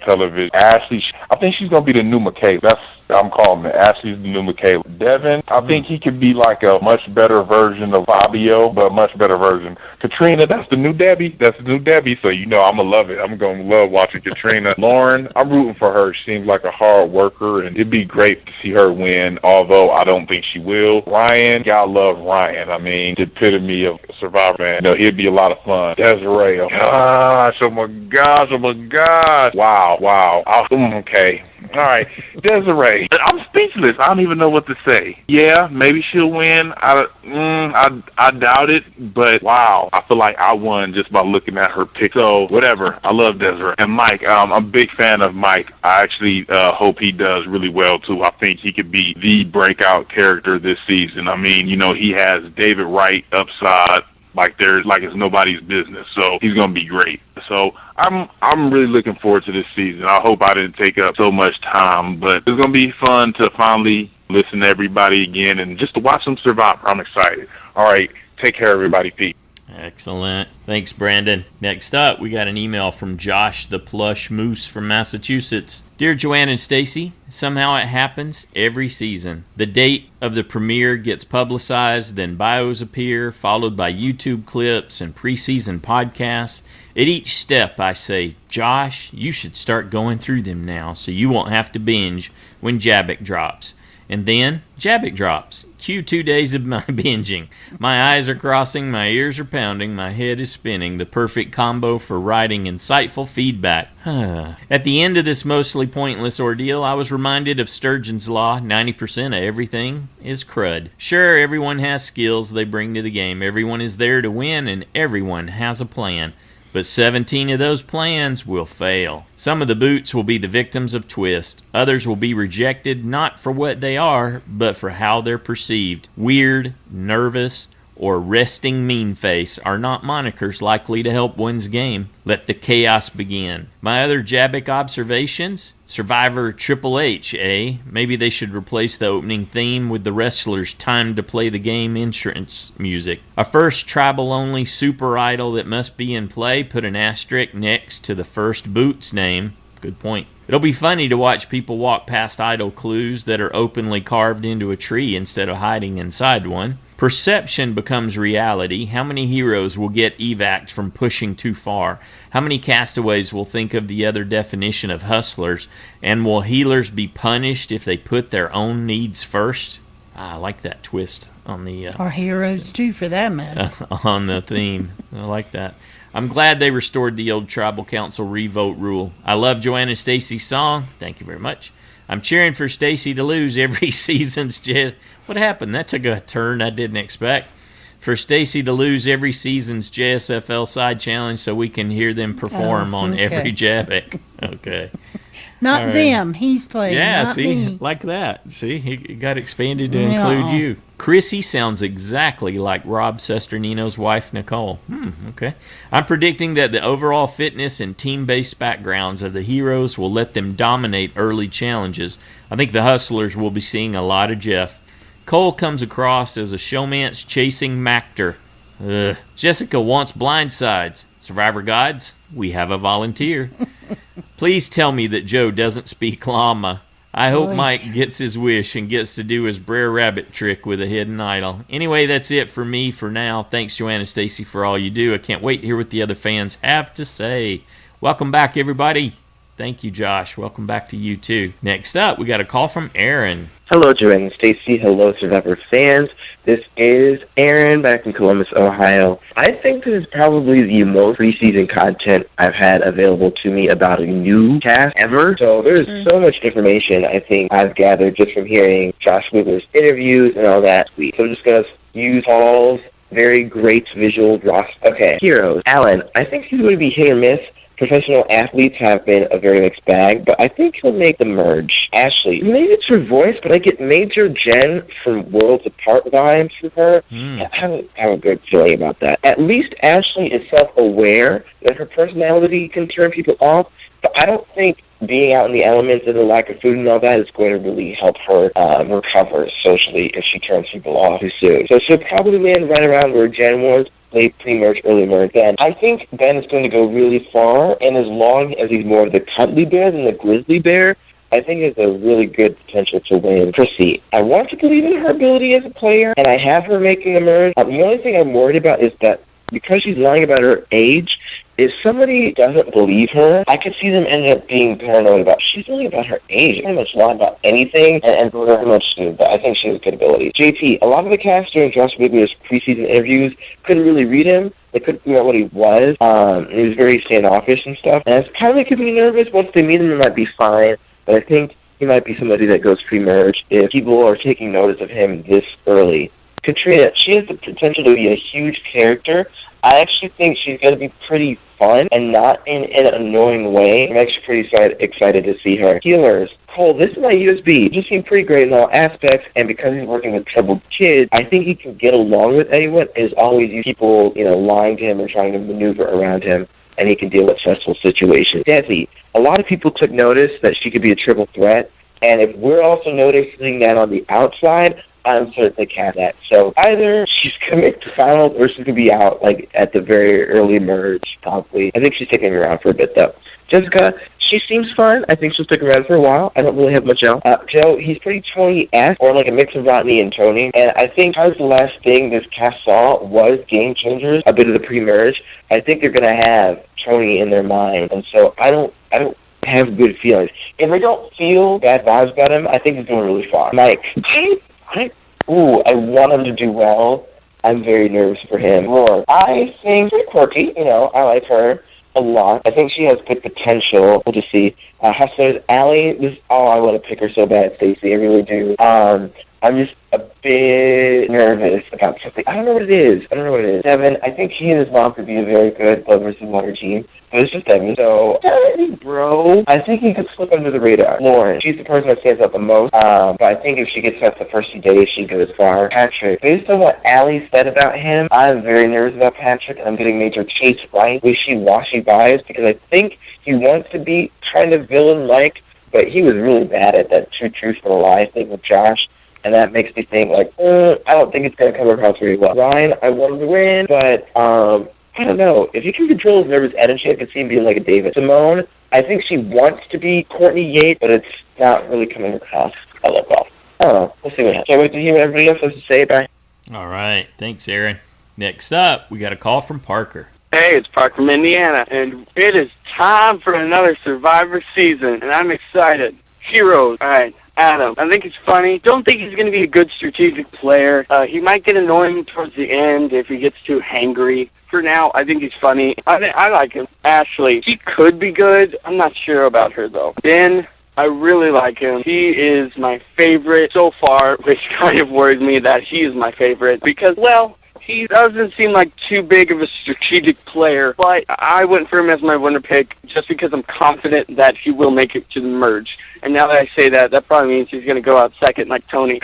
television. Ashley, I think she's going to be the new Michaela. I'm calling it. Ashley's the new Michaela. Devin, I think he could be like a much better version of Fabio, but a much better version. Katrina, that's the new Debbie. So, I'm going to love it. I'm going to love watching Katrina. Lauren, I'm rooting for her. She seems like a hard worker, and it'd be great to see her win, although I don't think she will. Ryan, I love Ryan. I mean, the epitome of Survivor, man. He'd be a lot of fun. Desiree, oh my gosh. Wow. Okay. All right. Desiree. I'm speechless. I don't even know what to say. Yeah, maybe she'll win. I doubt it, but wow. I feel like I won just by looking at her pick. So, whatever. I love Desiree. And Mike, I'm a big fan of Mike. I actually hope he does really well, too. I think he could be the breakout character this season. I mean, he has David Wright upside like it's nobody's business. So he's going to be great. So I'm really looking forward to this season. I hope I didn't take up so much time, but it's going to be fun to finally listen to everybody again and just to watch them survive. I'm excited. All right. Take care, everybody. Peace. Excellent. Thanks, Brandon. Next up, we got an email from Josh the Plush Moose from Massachusetts. Dear Joanne and Stacy, somehow it happens every season. The date of the premiere gets publicized, then bios appear, followed by YouTube clips and preseason podcasts. At each step, I say, Josh, you should start going through them now so you won't have to binge when JABBIC drops. And then JABBIC drops. Cue 2 days of my binging. My eyes are crossing, my ears are pounding, my head is spinning. The perfect combo for writing insightful feedback. At the end of this mostly pointless ordeal, I was reminded of Sturgeon's Law, 90% of everything is crud. Sure, everyone has skills they bring to the game. Everyone is there to win, and everyone has a plan. But 17 of those plans will fail. Some of the boots will be the victims of twist. Others will be rejected not for what they are, but for how they're perceived. Weird, nervous, or resting mean face are not monikers likely to help one's game. Let the chaos begin. My other JABBIC observations? Survivor Triple H, eh? Maybe they should replace the opening theme with the wrestler's time to play the game entrance music. A first tribal-only super idol that must be in play, put an asterisk next to the first boot's name. Good point. It'll be funny to watch people walk past idol clues that are openly carved into a tree instead of hiding inside one. Perception becomes reality. How many heroes will get evac'd from pushing too far? How many castaways will think of the other definition of hustlers? And will healers be punished if they put their own needs first? I like that twist on the... or heroes too, for that matter. On the theme. I like that. I'm glad they restored the old Tribal Council revote rule. I love Joanne and Stacy's song. Thank you very much. I'm cheering for Stacy to lose every season's... What happened? That took a turn I didn't expect. For Stacy to lose every season's JSFL side challenge so we can hear them perform on every JABBIC. Okay. Not them. He's playing. Yeah, not see, me. like that. See, he got expanded to include you. Chrissy sounds exactly like Rob Sesternino's wife, Nicole. Okay. I'm predicting that the overall fitness and team-based backgrounds of the heroes will let them dominate early challenges. I think the hustlers will be seeing a lot of Jeff. Cole comes across as a showman's chasing Mactor. Jessica wants blindsides. Survivor Gods, we have a volunteer. Please tell me that Joe doesn't speak llama. I hope Mike gets his wish and gets to do his Brer Rabbit trick with a hidden idol. Anyway, that's it for me for now. Thanks, Joanne and Stacy, for all you do. I can't wait to hear what the other fans have to say. Welcome back, everybody. Thank you, Josh. Welcome back to you, too. Next up, we got a call from Arron. Hello, Joanne and Stacy. Hello, Survivor fans. This is Arron back in Columbus, Ohio. I think this is probably the most preseason content I've had available to me about a new cast ever. So there's so much information I think I've gathered just from hearing Josh Whitler's interviews and all that. So I'm just going to use Paul's very great visual roster. Okay, heroes. Alan, I think he's going to be hit or miss. Professional athletes have been a very mixed bag, but I think he'll make the merge. Ashley, maybe it's her voice, but I get Major Jen from Worlds Apart vibes from her. I have a good feeling about that. At least Ashley is self-aware that her personality can turn people off, but I don't think being out in the elements and the lack of food and all that is going to really help her recover socially if she turns people off too soon. So she'll probably land right around where Jen was, late pre-merge, early merge. Ben, I think Ben is going to go really far, and as long as he's more of the cuddly bear than the grizzly bear, I think he has a really good potential to win. Chrissy, I want to believe in her ability as a player, and I have her making a merge. The only thing I'm worried about is that because she's lying about her age, if somebody doesn't believe her, I could see them end up being paranoid about, she's really about her age. She pretty much lied about anything, and very much do, but I think she has good ability. JP, a lot of the cast during Josh Whitler's preseason interviews couldn't really read him. They couldn't figure out what he was. He was very standoffish and stuff. And it's kind of making me nervous. Once they meet him, it might be fine, but I think he might be somebody that goes pre-merge if people are taking notice of him this early. Katrina, she has the potential to be a huge character. I actually think she's going to be pretty fun and not in an annoying way. I'm actually pretty excited to see her. Healers. Cole, this is my USB. He seems pretty great in all aspects, and because he's working with troubled kids, I think he can get along with anyone. There's always people, lying to him and trying to maneuver around him, and he can deal with stressful situations. Desi, a lot of people took notice that she could be a triple threat, and if we're also noticing that on the outside, I'm certain they cast that. So either she's going to make the finals or she's going to be out at the very early merge, probably. I think she's sticking around for a bit, though. Jessica, she seems fun. I think she'll stick around for a while. I don't really have much else. Joe, he's pretty Tony-esque, or like a mix of Rodney and Tony. And I think because the last thing this cast saw was Game Changers, a bit of the pre-merge, I think they're going to have Tony in their mind. And so I don't have good feelings. If I don't feel bad vibes about him, I think he's going really far. Mike, I want him to do well. I'm very nervous for him. Roar, I think pretty quirky. I like her a lot. I think she has good potential. We'll just see. Hustlers, Allie, I want to pick her so bad, Stacey. I really do. I'm just a bit nervous about something. I don't know what it is. Devin, I think he and his mom could be a very good Blood vs. Water team. But it's just Devin. So, bro, I think he could slip under the radar. Lauren, she's the person that stands out the most. But I think if she gets past the first few days, she goes far. Patrick, based on what Allie said about him, I'm very nervous about Patrick, and I'm getting Major Chase right. Wishy-washy vibes, because I think he wants to be kind of villain-like, but he was really bad at that true truth and a lie thing with Josh. And that makes me think, I don't think it's going to come across very well. Ryan, I want him to win, but I don't know. If he can control his nervous energy, I could see him being like a David. Simone, I think she wants to be Courtney Yates, but it's not really coming across. I don't know. We'll see what happens. Can't wait to hear what everybody else has to say. Bye. All right. Thanks, Arron. Next up, we got a call from Parker. Hey, it's Parker from Indiana, and it is time for another Survivor season, and I'm excited. Heroes. All right. Adam, I think it's funny. Don't think he's going to be a good strategic player. He might get annoying towards the end if he gets too hangry. For now, I think he's funny. I like him. Ashley, she could be good. I'm not sure about her, though. Ben, I really like him. He is my favorite so far, which kind of worries me that he is my favorite because, he doesn't seem like too big of a strategic player, but I went for him as my winner pick just because I'm confident that he will make it to the merge. And now that I say that, that probably means he's going to go out second like Tony.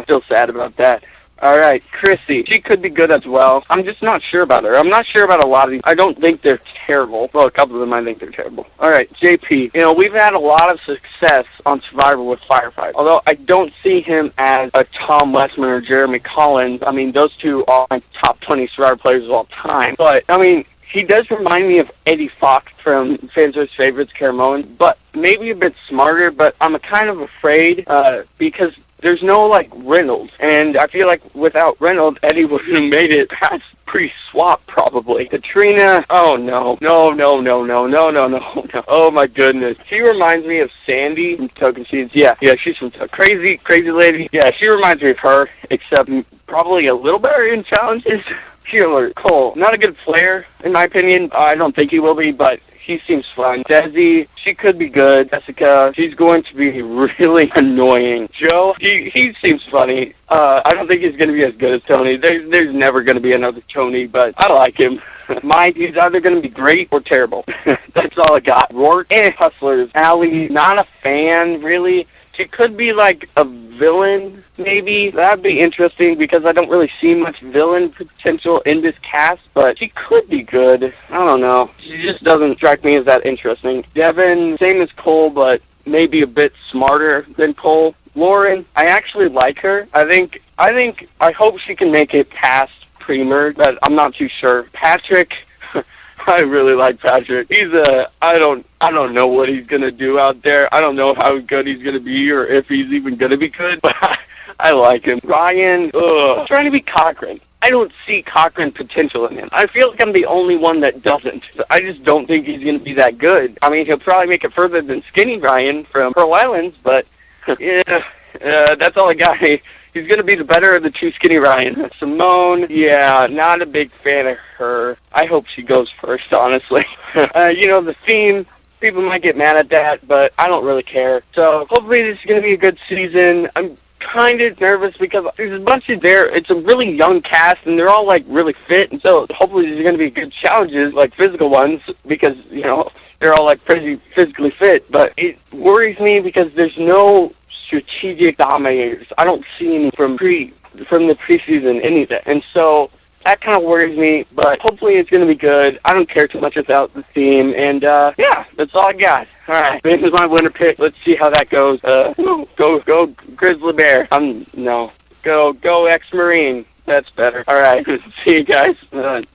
Still sad about that. All right, Chrissy. She could be good as well. I'm just not sure about her. I'm not sure about a lot of these. I don't think they're terrible. Well, a couple of them I think they're terrible. All right, JP. We've had a lot of success on Survivor with Firefight. Although I don't see him as a Tom Westman or Jeremy Collins. I mean, those two are my top 20 Survivor players of all time. But, he does remind me of Eddie Fox from Fans vs. Favorites, Caramoan, but maybe a bit smarter, but I'm kind of afraid because there's no, Reynolds, and I feel like without Reynolds, Eddie wouldn't have made it past pre-swap probably. Katrina, oh no. Oh my goodness. She reminds me of Sandi from Token Seeds. Yeah, she's from crazy lady. Yeah, she reminds me of her, except probably a little better in challenges. Sheila Cole, not a good player, in my opinion. I don't think he will be, but he seems fun. Desi, she could be good. Jessica, she's going to be really annoying. Joe, he seems funny. I don't think he's going to be as good as Tony. There's never going to be another Tony, but I like him. Mike, he's either going to be great or terrible. That's all I got. Rourke and Hustlers. Allie, not a fan, really. She could be like a villain, maybe. That'd be interesting because I don't really see much villain potential in this cast, but she could be good. I don't know. She just doesn't strike me as that interesting. Devin, same as Cole, but maybe a bit smarter than Cole. Lauren, I actually like her. I hope she can make it past pre-merge, but I'm not too sure. Patrick, I really like Patrick. I don't know what he's gonna do out there. I don't know how good he's gonna be or if he's even gonna be good, but I like him. Ryan, trying to be Cochran. I don't see Cochran potential in him. I feel like I'm the only one that doesn't. I just don't think he's gonna be that good. I mean, he'll probably make it further than Skinny Ryan from Pearl Islands, but yeah, that's all I got. He's going to be the better of the two Skinny Ryan. Simone, yeah, not a big fan of her. I hope she goes first, honestly. The theme, people might get mad at that, but I don't really care. So hopefully this is going to be a good season. I'm kind of nervous because there's a bunch of it's a really young cast, and they're all, like, really fit. And so hopefully these are going to be good challenges, like physical ones, because, they're all, like, physically fit. But it worries me because there's no strategic dominators. I don't see any from the preseason anything, and so that kind of worries me. But hopefully it's going to be good. I don't care too much about the theme, and yeah, that's all I got. All right, this is my winner pick. Let's see how that goes. Go Grizzly Bear. Go ex-Marine. That's better. All right, see you guys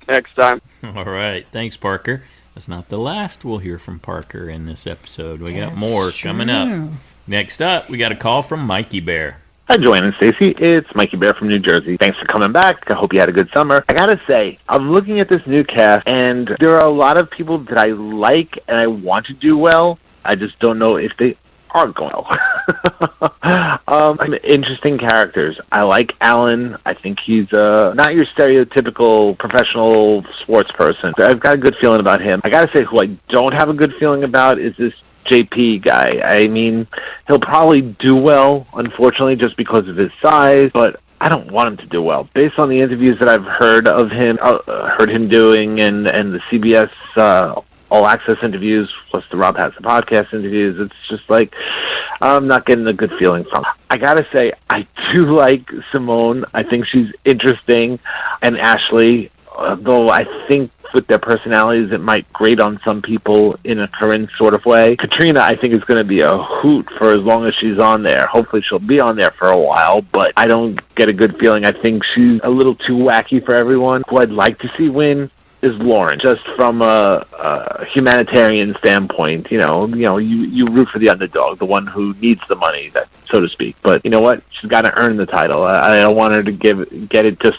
next time. All right, thanks, Parker. That's not the last we'll hear from Parker in this episode. We got more coming up. Next up, we got a call from Mikeybear. Hi, Joanne and Stacy. It's Mikeybear from New Jersey. Thanks for coming back. I hope you had a good summer. I gotta say, I'm looking at this new cast, and there are a lot of people that I like and I want to do well. I just don't know if they are going well. Interesting characters. I like Alan. I think he's not your stereotypical professional sports person. I've got a good feeling about him. I gotta say, who I don't have a good feeling about is this JP guy. I mean, he'll probably do well, unfortunately, just because of his size, but I don't want him to do well. Based on the interviews that I've heard of him, heard him doing, and the CBS All Access interviews, plus the Rob Has the Podcast interviews, it's just like, I'm not getting a good feeling from him. I gotta say, I do like Simone. I think she's interesting, and Ashley, though I think with their personalities, it might grate on some people in a Corinne sort of way. Katrina, I think, is going to be a hoot for as long as she's on there. Hopefully she'll be on there for a while, but I don't get a good feeling. I think she's a little too wacky for everyone. Who I'd like to see win is Lauren, just from a humanitarian standpoint. You root for the underdog, the one who needs the money, so to speak. But you know what? She's got to earn the title. I don't want her to get it just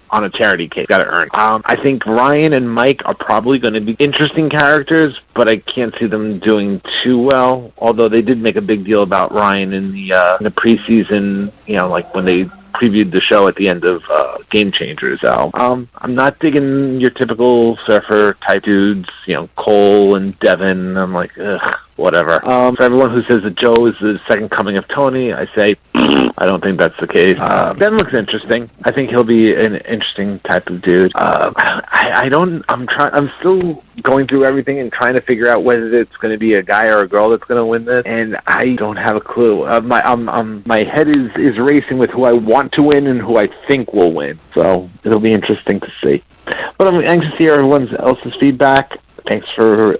on a charity case. Got to earn. I think Ryan and Mike are probably going to be interesting characters, but I can't see them doing too well. Although they did make a big deal about Ryan in the preseason, like when they previewed the show at the end of Game Changers. I'm not digging your typical surfer type dudes, Cole and Devin. I'm like, ugh, whatever. For everyone who says that Joe is the second coming of Tony, I say, I don't think that's the case. Ben looks interesting. I think he'll be an interesting type of dude. I'm still going through everything and trying to figure out whether it's going to be a guy or a girl that's going to win this, and I don't have a clue. My head is racing with who I want to win and who I think will win, so it'll be interesting to see. But I'm anxious to hear everyone else's feedback. Thanks for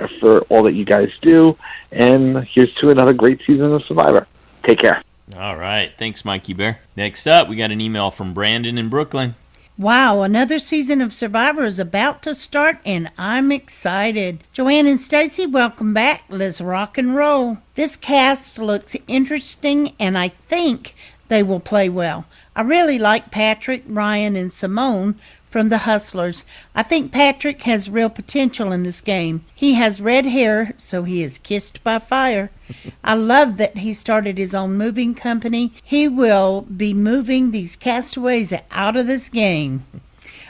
all that you guys do, and here's to another great season of Survivor. Take care. All right. Thanks, Mikey Bear. Next up, we got an email from Brandon in Brooklyn. Wow, another season of Survivor is about to start, and I'm excited. Joanne and Stacy, welcome back. Let's rock and roll. This cast looks interesting, and I think they will play well. I really like Patrick, Ryan, and Simone from the Hustlers. I think Patrick has real potential in this game. He has red hair, so he is kissed by fire. I love that he started his own moving company. He will be moving these castaways out of this game.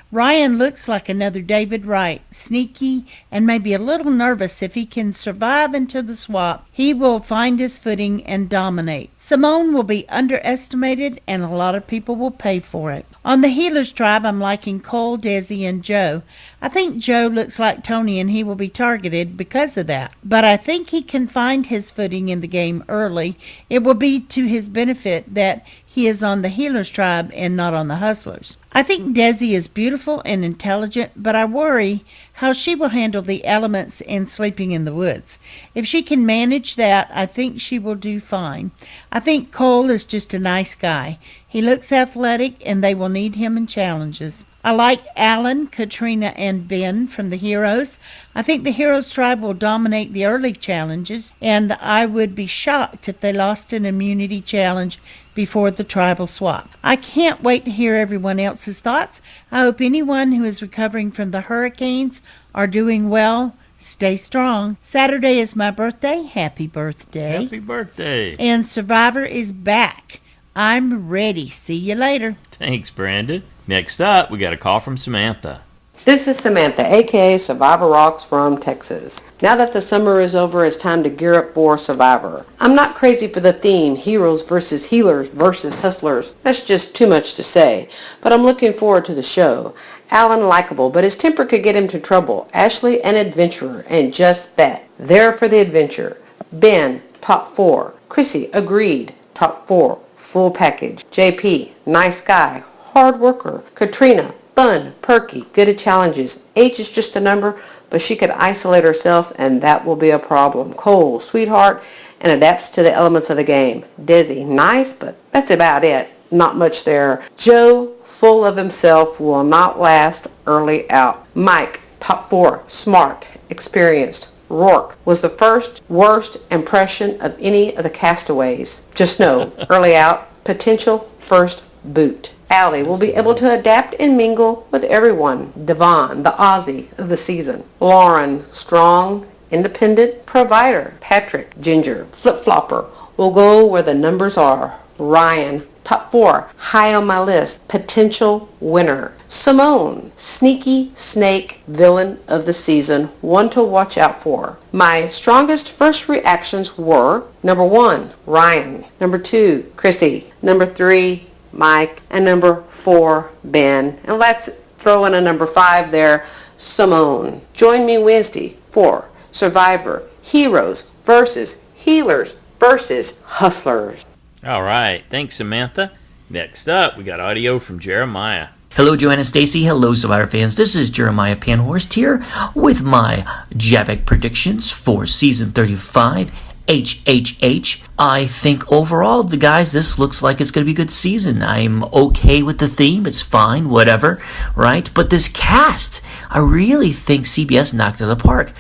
Ryan looks like another David Wright, sneaky and maybe a little nervous. If he can survive until the swap, he will find his footing and dominate. Simone will be underestimated and a lot of people will pay for it. On the Healers tribe, I'm liking Cole, Desi, and Joe. I think Joe looks like Tony and he will be targeted because of that. But I think he can find his footing in the game early. It will be to his benefit that he is on the Healers tribe and not on the Hustlers. I think Desi is beautiful and intelligent, but I worry how she will handle the elements and sleeping in the woods. If she can manage that, I think she will do fine. I think Cole is just a nice guy. He looks athletic and they will need him in challenges. I like Alan, Katrina, and Ben from the Heroes. I think the Heroes tribe will dominate the early challenges, and I would be shocked if they lost an immunity challenge before the tribal swap. I can't wait to hear everyone else's thoughts. I hope anyone who is recovering from the hurricanes are doing well. Stay strong. Saturday is my birthday. Happy birthday. Happy birthday. And Survivor is back. I'm ready. See you later. Thanks, Brandon. Next up, we got a call from Samantha. This is Samantha, a.k.a. Survivor Rocks from Texas. Now that the summer is over, it's time to gear up for Survivor. I'm not crazy for the theme, heroes versus healers versus hustlers. That's just too much to say. But I'm looking forward to the show. Alan, likable, but his temper could get him to trouble. Ashley, an adventurer, and just that. There for the adventure. Ben, top 4. Chrissy, agreed, top 4. Full package. JP, nice guy, hard worker. Katrina, fun, perky, good at challenges. Age is just a number, but she could isolate herself and that will be a problem. Cole, sweetheart, and adapts to the elements of the game. Desi, nice, but that's about it. Not much there. Joe, full of himself, will not last early out. Mike, top 4, smart, experienced. Rourke was the first worst impression of any of the castaways. Just know, early out, potential first boot. Allie will be able to adapt and mingle with everyone. Devon, the Aussie of the season. Lauren, strong, independent provider. Patrick, ginger, flip-flopper, will go where the numbers are. Ryan, top 4, high on my list, potential winner. Simone, sneaky snake villain of the season, one to watch out for. My strongest first reactions were, number 1, Ryan, number 2, Chrissy, number 3, Mike, and number 4, Ben. And let's throw in a number 5 there, Simone. Join me Wednesday for Survivor, Heroes versus Healers versus Hustlers. All right. Thanks, Samantha. Next up, we got audio from Jeremiah. Hello, Joanna Stacy. Hello, Survivor fans. This is Jeremiah Panhorst here with my JABBIC predictions for Season 35. HHH. I think overall, the guys, this looks like it's going to be a good season. I'm okay with the theme. It's fine, whatever, right? But this cast, I really think CBS knocked it out of the park.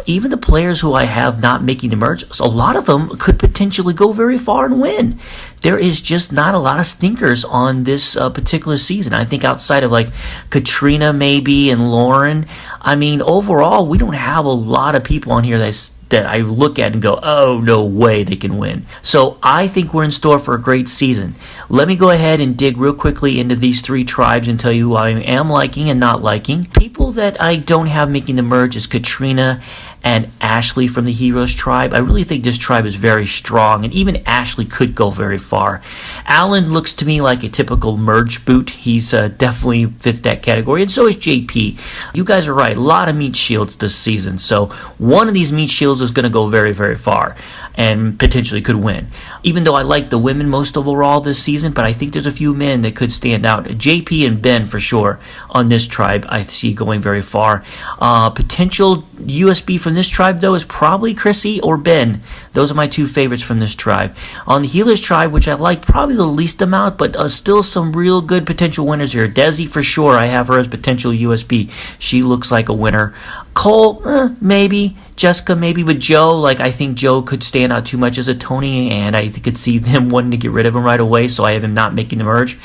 Even the players who I have not making the merge, a lot of them could potentially go very far and win. There is just not a lot of stinkers on this particular season. I think outside of like Katrina maybe and Lauren, I mean, overall, we don't have a lot of people on here that I look at and go, oh, no way they can win. So I think we're in store for a great season. Let me go ahead and dig real quickly into these 3 tribes and tell you who I am liking and not liking. People that I don't have making the merge is Katrina and Ashley from the Heroes tribe. I really think this tribe is very strong, and even Ashley could go very far. Alan looks to me like a typical merge boot. He's definitely fits that category, and so is JP. You guys are right. A lot of meat shields this season, so one of these meat shields is going to go very, very far and potentially could win. Even though I like the women most overall this season, but I think there's a few men that could stand out. JP and Ben for sure on this tribe I see going very far. Potential USB from this tribe though is probably Chrissy or Ben. Those are my 2 favorites from this tribe. On the Healers tribe, which I like probably the least amount, but still some real good potential winners here. Desi for sure, I have her as potential USB. She looks like a winner. Cole, maybe. Jessica maybe, but Joe, I think Joe could stand out too much as a Tony, and I could see them wanting to get rid of him right away, so I have him not making the merge.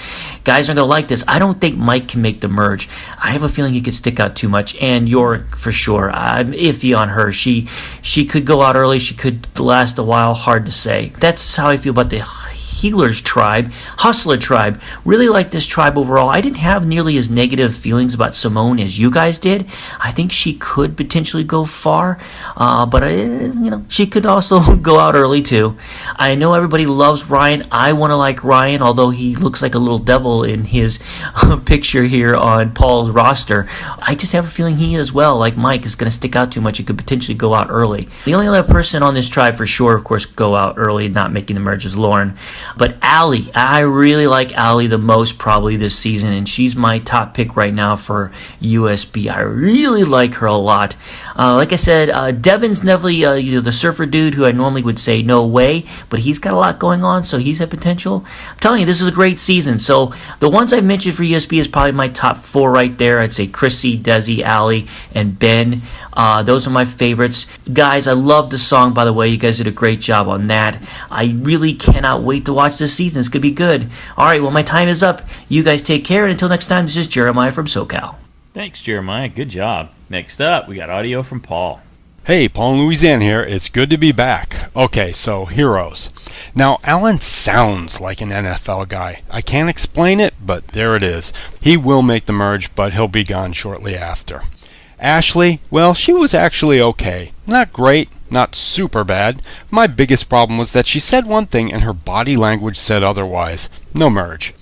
Guys are going to like this. I don't think Mike can make the merge. I have a feeling he could stick out too much, and Yorick for sure. I'm iffy on her. She could go out early. She could last a while. Hard to say. That's how I feel about the Healers tribe, Hustler tribe. Really like this tribe overall. I didn't have nearly as negative feelings about Simone as you guys did. I think she could potentially go far, but she could also go out early too. I know everybody loves Ryan. I want to like Ryan, although he looks like a little devil in his picture here on Paul's roster. I just have a feeling he as well, like Mike, is going to stick out too much. He could potentially go out early. The only other person on this tribe for sure, of course, go out early, not making the merge, is Lauren. But Allie, I really like Allie the most probably this season, and she's my top pick right now for USB. I really like her a lot. Like I said, Devin's definitely the surfer dude who I normally would say no way, but he's got a lot going on, so he's a potential. I'm telling you, this is a great season. So the ones I've mentioned for USB is probably my top 4 right there. I'd say Chrissy, Desi, Allie, and Ben. Those are my favorites. Guys, I love the song, by the way. You guys did a great job on that. I really cannot wait to watch this season. It's going to be good. All right, well, my time is up. You guys take care, and until next time, this is Jeremiah from SoCal. Thanks, Jeremiah. Good job. Next up, we got audio from Paul. Hey, Paul in Louisiana here. It's good to be back. Okay, so heroes. Now, Alan sounds like an NFL guy. I can't explain it, but there it is. He will make the merge, but he'll be gone shortly after. Ashley, well, she was actually okay. Not great, not super bad. My biggest problem was that she said one thing and her body language said otherwise. No merge.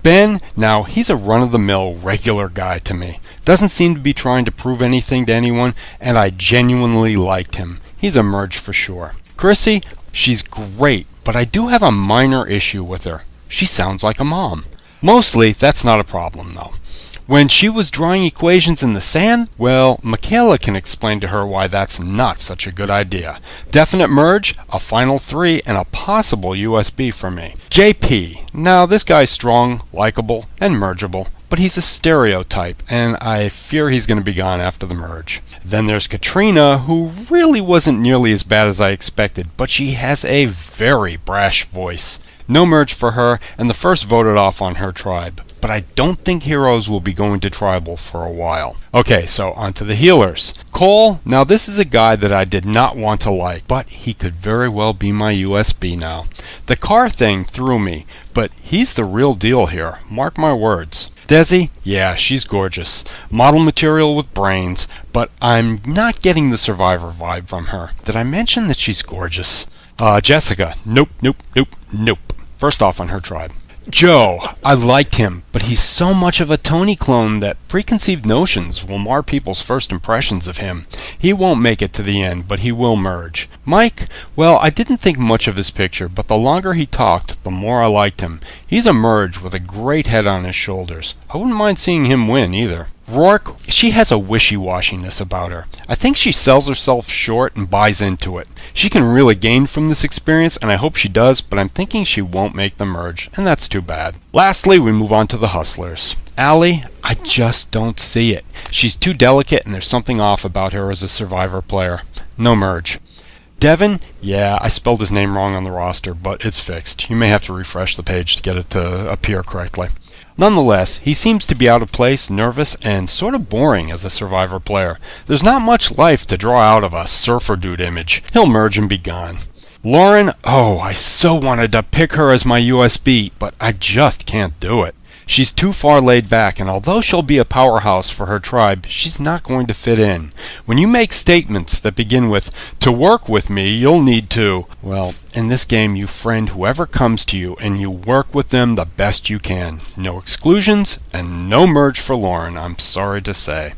Ben, now he's a run-of-the-mill regular guy to me. Doesn't seem to be trying to prove anything to anyone, and I genuinely liked him. He's a merge for sure. Chrissy, she's great, but I do have a minor issue with her. She sounds like a mom. Mostly, that's not a problem though. When she was drawing equations in the sand, well, Michaela can explain to her why that's not such a good idea. Definite merge, a final 3, and a possible USB for me. JP, now this guy's strong, likable, and mergeable, but he's a stereotype, and I fear he's going to be gone after the merge. Then there's Katrina, who really wasn't nearly as bad as I expected, but she has a very brash voice. No merge for her, and the first voted off on her tribe. But I don't think heroes will be going to tribal for a while. Okay, so on to the healers. Cole, now this is a guy that I did not want to like, but he could very well be my USB now. The car thing threw me, but he's the real deal here, mark my words. Desi, yeah, she's gorgeous. Model material with brains, but I'm not getting the Survivor vibe from her. Did I mention that she's gorgeous? Jessica, nope. First off on her tribe. Joe, I liked him, but he's so much of a Tony clone that preconceived notions will mar people's first impressions of him. He won't make it to the end, but he will merge. Mike, well, I didn't think much of his picture, but the longer he talked, the more I liked him. He's a merge with a great head on his shoulders. I wouldn't mind seeing him win either. Rourke, she has a wishy-washiness about her. I think she sells herself short and buys into it. She can really gain from this experience, and I hope she does, but I'm thinking she won't make the merge, and that's too bad. Lastly, we move on to the hustlers. Allie, I just don't see it. She's too delicate, and there's something off about her as a Survivor player. No merge. Devin, yeah, I spelled his name wrong on the roster, but it's fixed. You may have to refresh the page to get it to appear correctly. Nonetheless, he seems to be out of place, nervous, and sort of boring as a Survivor player. There's not much life to draw out of a surfer dude image. He'll merge and be gone. Lauren, oh, I so wanted to pick her as my USB, but I just can't do it. She's too far laid back, and although she'll be a powerhouse for her tribe, she's not going to fit in. When you make statements that begin with, "To work with me, you'll need to," well, in this game you friend whoever comes to you, and you work with them the best you can. No exclusions, and no merge for Lauren, I'm sorry to say.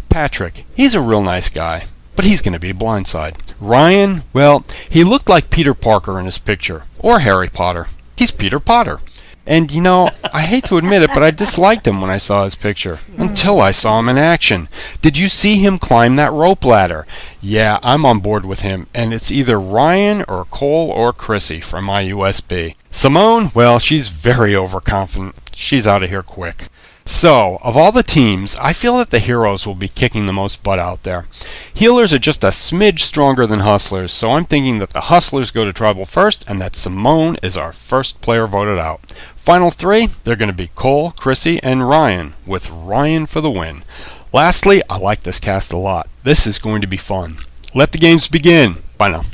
Patrick, he's a real nice guy, but he's going to be a blindside. Ryan, well, he looked like Peter Parker in his picture, or Harry Potter. He's Peter Potter. And, you know, I hate to admit it, but I disliked him when I saw his picture. Until I saw him in action. Did you see him climb that rope ladder? Yeah, I'm on board with him, and it's either Ryan or Cole or Chrissy for my USB. Simone, well, she's very overconfident. She's out of here quick. So, of all the teams, I feel that the Heroes will be kicking the most butt out there. Healers are just a smidge stronger than Hustlers, so I'm thinking that the Hustlers go to Tribal first and that Simone is our first player voted out. Final 3, they're going to be Cole, Chrissy, and Ryan, with Ryan for the win. Lastly, I like this cast a lot. This is going to be fun. Let the games begin. Bye now.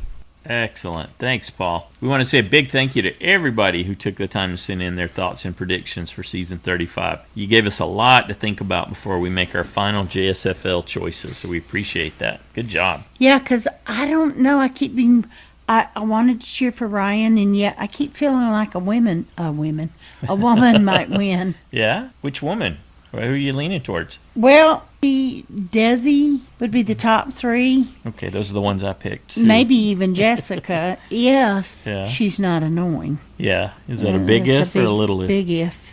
Excellent. Thanks, Paul. We want to say a big thank you to everybody who took the time to send in their thoughts and predictions for Season 35. You gave us a lot to think about before we make our final JSFL choices, so we appreciate that. Good job. Yeah, because I don't know. I keep being... I wanted to cheer for Ryan, and yet I keep feeling like a woman might win. Yeah? Which woman? Who are you leaning towards? Well, Desi would be the top 3. Okay, those are the ones I picked. Too. Maybe even Jessica, if she's not annoying. Yeah. Is that a big if or a little if? Big if.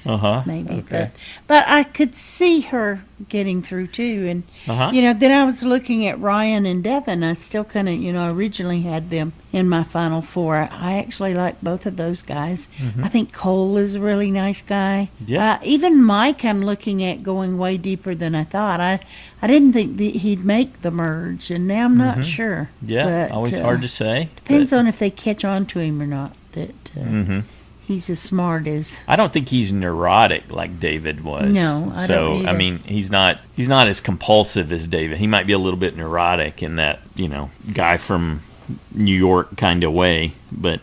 Maybe. Okay. But I could see her getting through too. And, then I was looking at Ryan and Devin. I still kind of, originally had them in my Final 4. I actually like both of those guys. Mm-hmm. I think Cole is a really nice guy. Yeah. Even Mike, I'm looking at going way deeper than I thought. I didn't think he'd make the merge, and now I'm not sure. Yeah, but, always hard to say. Depends on if they catch on to him or not. He's as smart as... I don't think he's neurotic like David was. No, I don't either. I mean, he's not as compulsive as David. He might be a little bit neurotic in that, guy from New York kind of way, but...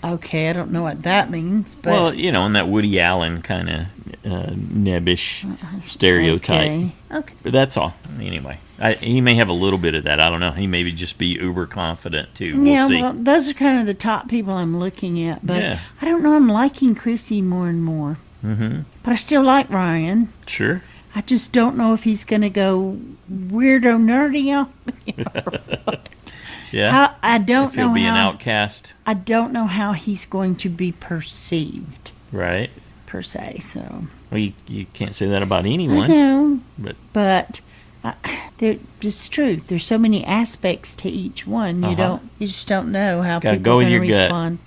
Okay, I don't know what that means, but... Well, in that Woody Allen kind of nebbish stereotype. Okay. But that's all. Anyway, he may have a little bit of that. I don't know. He may just be uber confident, too. We'll see. Well, those are kind of the top people I'm looking at, but I don't know. I'm liking Chrissy more and more. Mm-hmm. But I still like Ryan. Sure. I just don't know if he's going to go weirdo nerdy on me. Yeah. I don't if know he'll be an outcast. I don't know how he's going to be perceived. Right. Per se, so. Well, you can't say that about anyone. I know. But it's true. There's so many aspects to each one. You just don't know how people are going to respond.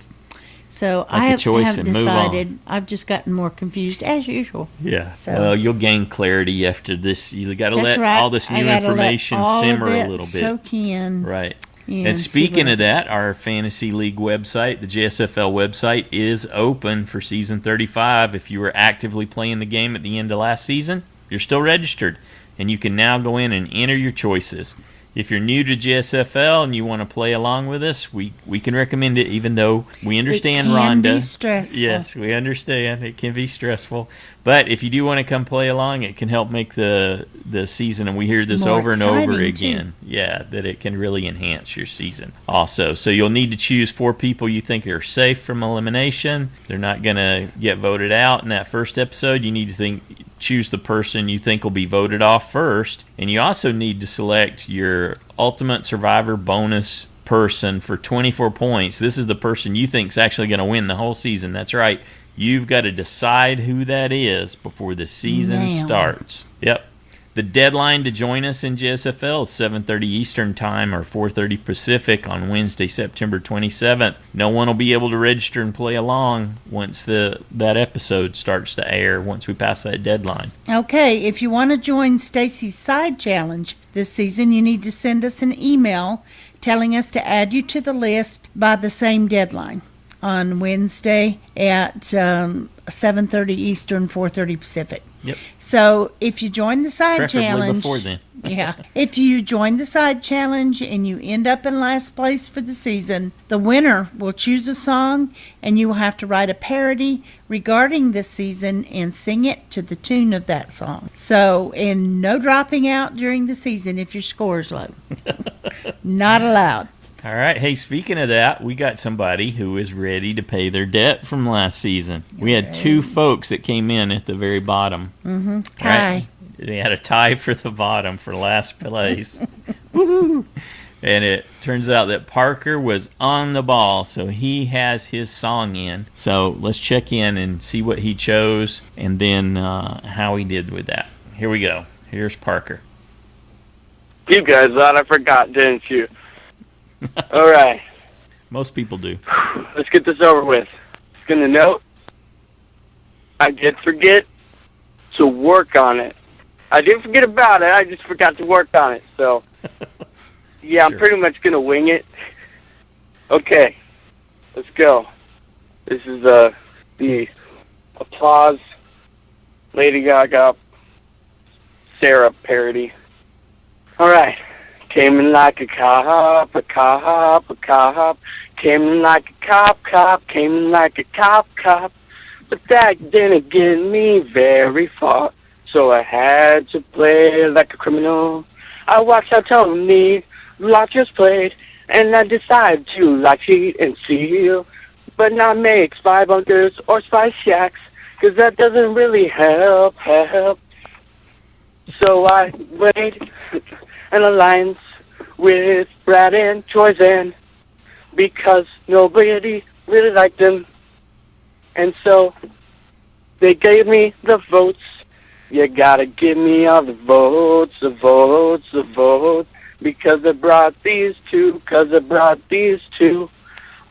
So I haven't decided. I've just gotten more confused as usual. Yeah. So. Well, you'll gain clarity after this. You got to let all this new information simmer a little bit. Soak in. Right. And speaking of that, our Fantasy League website, the JSFL website, is open for Season 35. If you were actively playing the game at the end of last season, you're still registered. And you can now go in and enter your choices. If you're new to JSFL and you want to play along with us, we can recommend it, even though we understand Ronda. It can be stressful. Yes, we understand. It can be stressful. But if you do want to come play along, it can help make the season, and we hear this more over and over exciting, again. Yeah, that it can really enhance your season also. So you'll need to choose 4 people you think are safe from elimination. They're not going to get voted out in that first episode. You need to choose the person you think will be voted off first, and you also need to select your Ultimate Survivor bonus person for 24 points. This is the person you think is actually going to win the whole season. That's right. You've got to decide who that is before the season starts. Yep. The deadline to join us in JSFL is 7:30 Eastern Time or 4:30 Pacific on Wednesday, September 27th. No one will be able to register and play along once that episode starts to air, once we pass that deadline. Okay, if you want to join Stacy's side challenge this season, you need to send us an email telling us to add you to the list by the same deadline on Wednesday at 7:30 Eastern, 4:30 Pacific. Yep. So if you join the side challenge, before then. yeah. If you join the side challenge and you end up in last place for the season, the winner will choose a song, and you will have to write a parody regarding this season and sing it to the tune of that song. So, and no dropping out during the season if your score is low. Not allowed. All right. Hey, speaking of that, we got somebody who is ready to pay their debt from last season. We had 2 folks that came in at the very bottom. Mm-hmm. Tie. Right? They had a tie for the bottom for last place. Woo-hoo. And it turns out that Parker was on the ball, so he has his song in. So let's check in and see what he chose and then how he did with that. Here we go. Here's Parker. You guys thought I forgot, didn't you? All right. Most people do. Let's get this over with. Just gonna note, I did forget to work on it. I didn't forget about it. I just forgot to work on it. So, yeah, I'm pretty much going to wing it. Okay, let's go. This is the Applause Lady Gaga Sarah parody. All right. Came in like a cop, a cop, a cop. Came in like a cop, came in like a cop. But that didn't get me very far, so I had to play like a criminal. I watched how Tony Rogers played, and I decided to like cheat and steal, but not make spy bunkers or spy shacks, 'cause that doesn't really help. So I made an alliance with Brad and Troyzan, because nobody really liked them. And so they gave me the votes. You gotta give me all the votes, because I brought these two,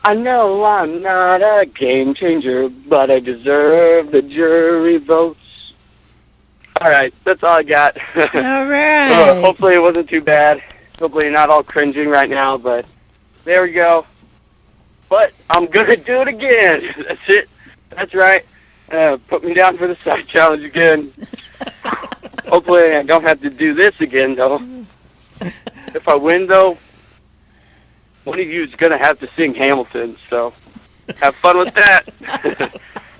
I know I'm not a game changer, but I deserve the jury votes. All right, that's all I got. All right. Hopefully it wasn't too bad. Hopefully you're not all cringing right now, but there we go. But I'm going to do it again. That's it. That's right. Put me down for the side challenge again. Hopefully I don't have to do this again, though. If I win, though, one of you is going to have to sing Hamilton, so have fun with that.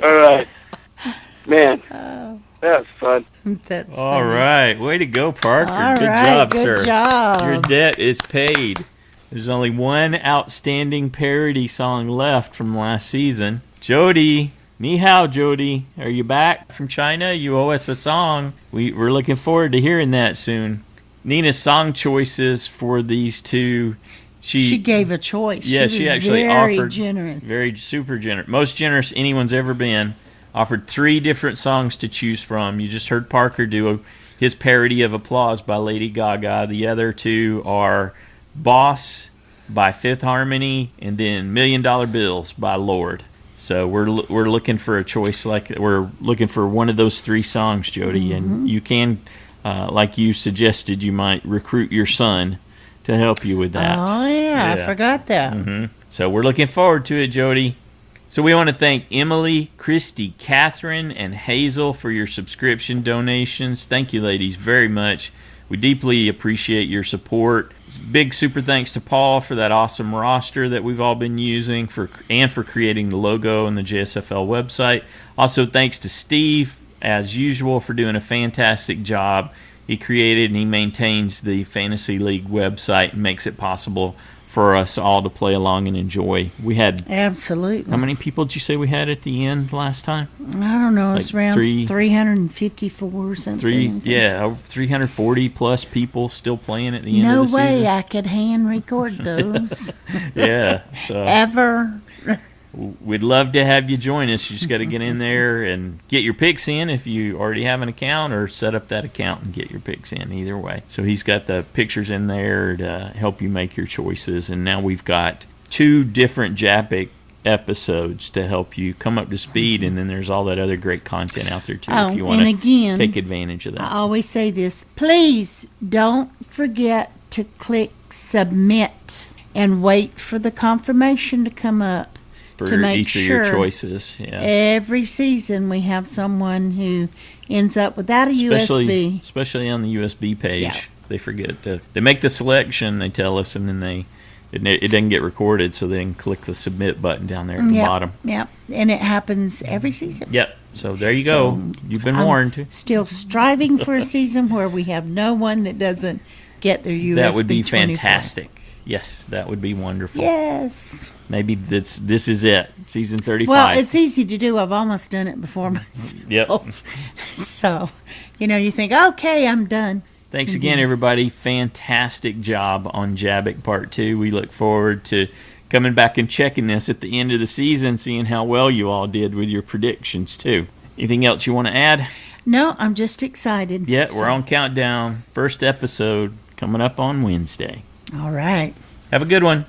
All right. Man, that was fun. All right. Way to go, Parker. All good right, job, good sir. job. Your debt is paid. There's only one outstanding parody song left from last season. Jody, ni hao, Jody. Are you back from China? You owe us a song. We're looking forward to hearing that soon. Nina's song choices for these two. She gave a choice. Yeah, she actually offered. Generous. Very super generous. Most generous anyone's ever been. Offered 3 different songs to choose from. You just heard Parker do his parody of Applause by Lady Gaga. The other 2 are Boss by Fifth Harmony and then $1 Million Bills by Lorde. So we're looking for a choice, we're looking for one of those 3 songs, Jody, and you can, like you suggested, you might recruit your son to help you with that. Oh yeah. I forgot that. So we're looking forward to it, Jody. So we want to thank Emily, Christy, Catherine, and Hazel for your subscription donations. Thank you, ladies, very much. We deeply appreciate your support. Big super thanks to Paul for that awesome roster that we've all been using and for creating the logo and the JSFL website. Also, thanks to Steve, as usual, for doing a fantastic job. He created and he maintains the Fantasy League website and makes it possible for us all to play along and enjoy. We had absolutely. How many people did you say we had at the end last time? I don't know. It's around 354 or something. 340 plus people still playing at the end of the season. No way I could hand record those. Yeah. So ever. We'd love to have you join us. You just got to get in there and get your picks in if you already have an account, or set up that account and get your picks in, either way. So he's got the pictures in there to help you make your choices. And now we've got 2 different JABBIC episodes to help you come up to speed, and then there's all that other great content out there too if you want to take advantage of that. I always say this. Please don't forget to click submit and wait for the confirmation to come up. For to make each sure of your choices. Yeah. Every season we have someone who ends up without a USB. Especially on the USB page. Yeah. They forget to. They make the selection, they tell us, and then it doesn't get recorded, so they can click the submit button down there at the bottom. Yep, and it happens every season. Yep, so there you go. You've been warned. Still striving for a season where we have no one that doesn't get their USB. That would be 24. Fantastic. Yes, that would be wonderful. Yes. Maybe this is it, season 35. Well, it's easy to do. I've almost done it before myself. Yep. So, you think, okay, I'm done. Thanks again, everybody. Fantastic job on JABBIC Part 2. We look forward to coming back and checking this at the end of the season, seeing how well you all did with your predictions, too. Anything else you want to add? No, I'm just excited. Yeah, we're on countdown. First episode coming up on Wednesday. All right. Have a good one.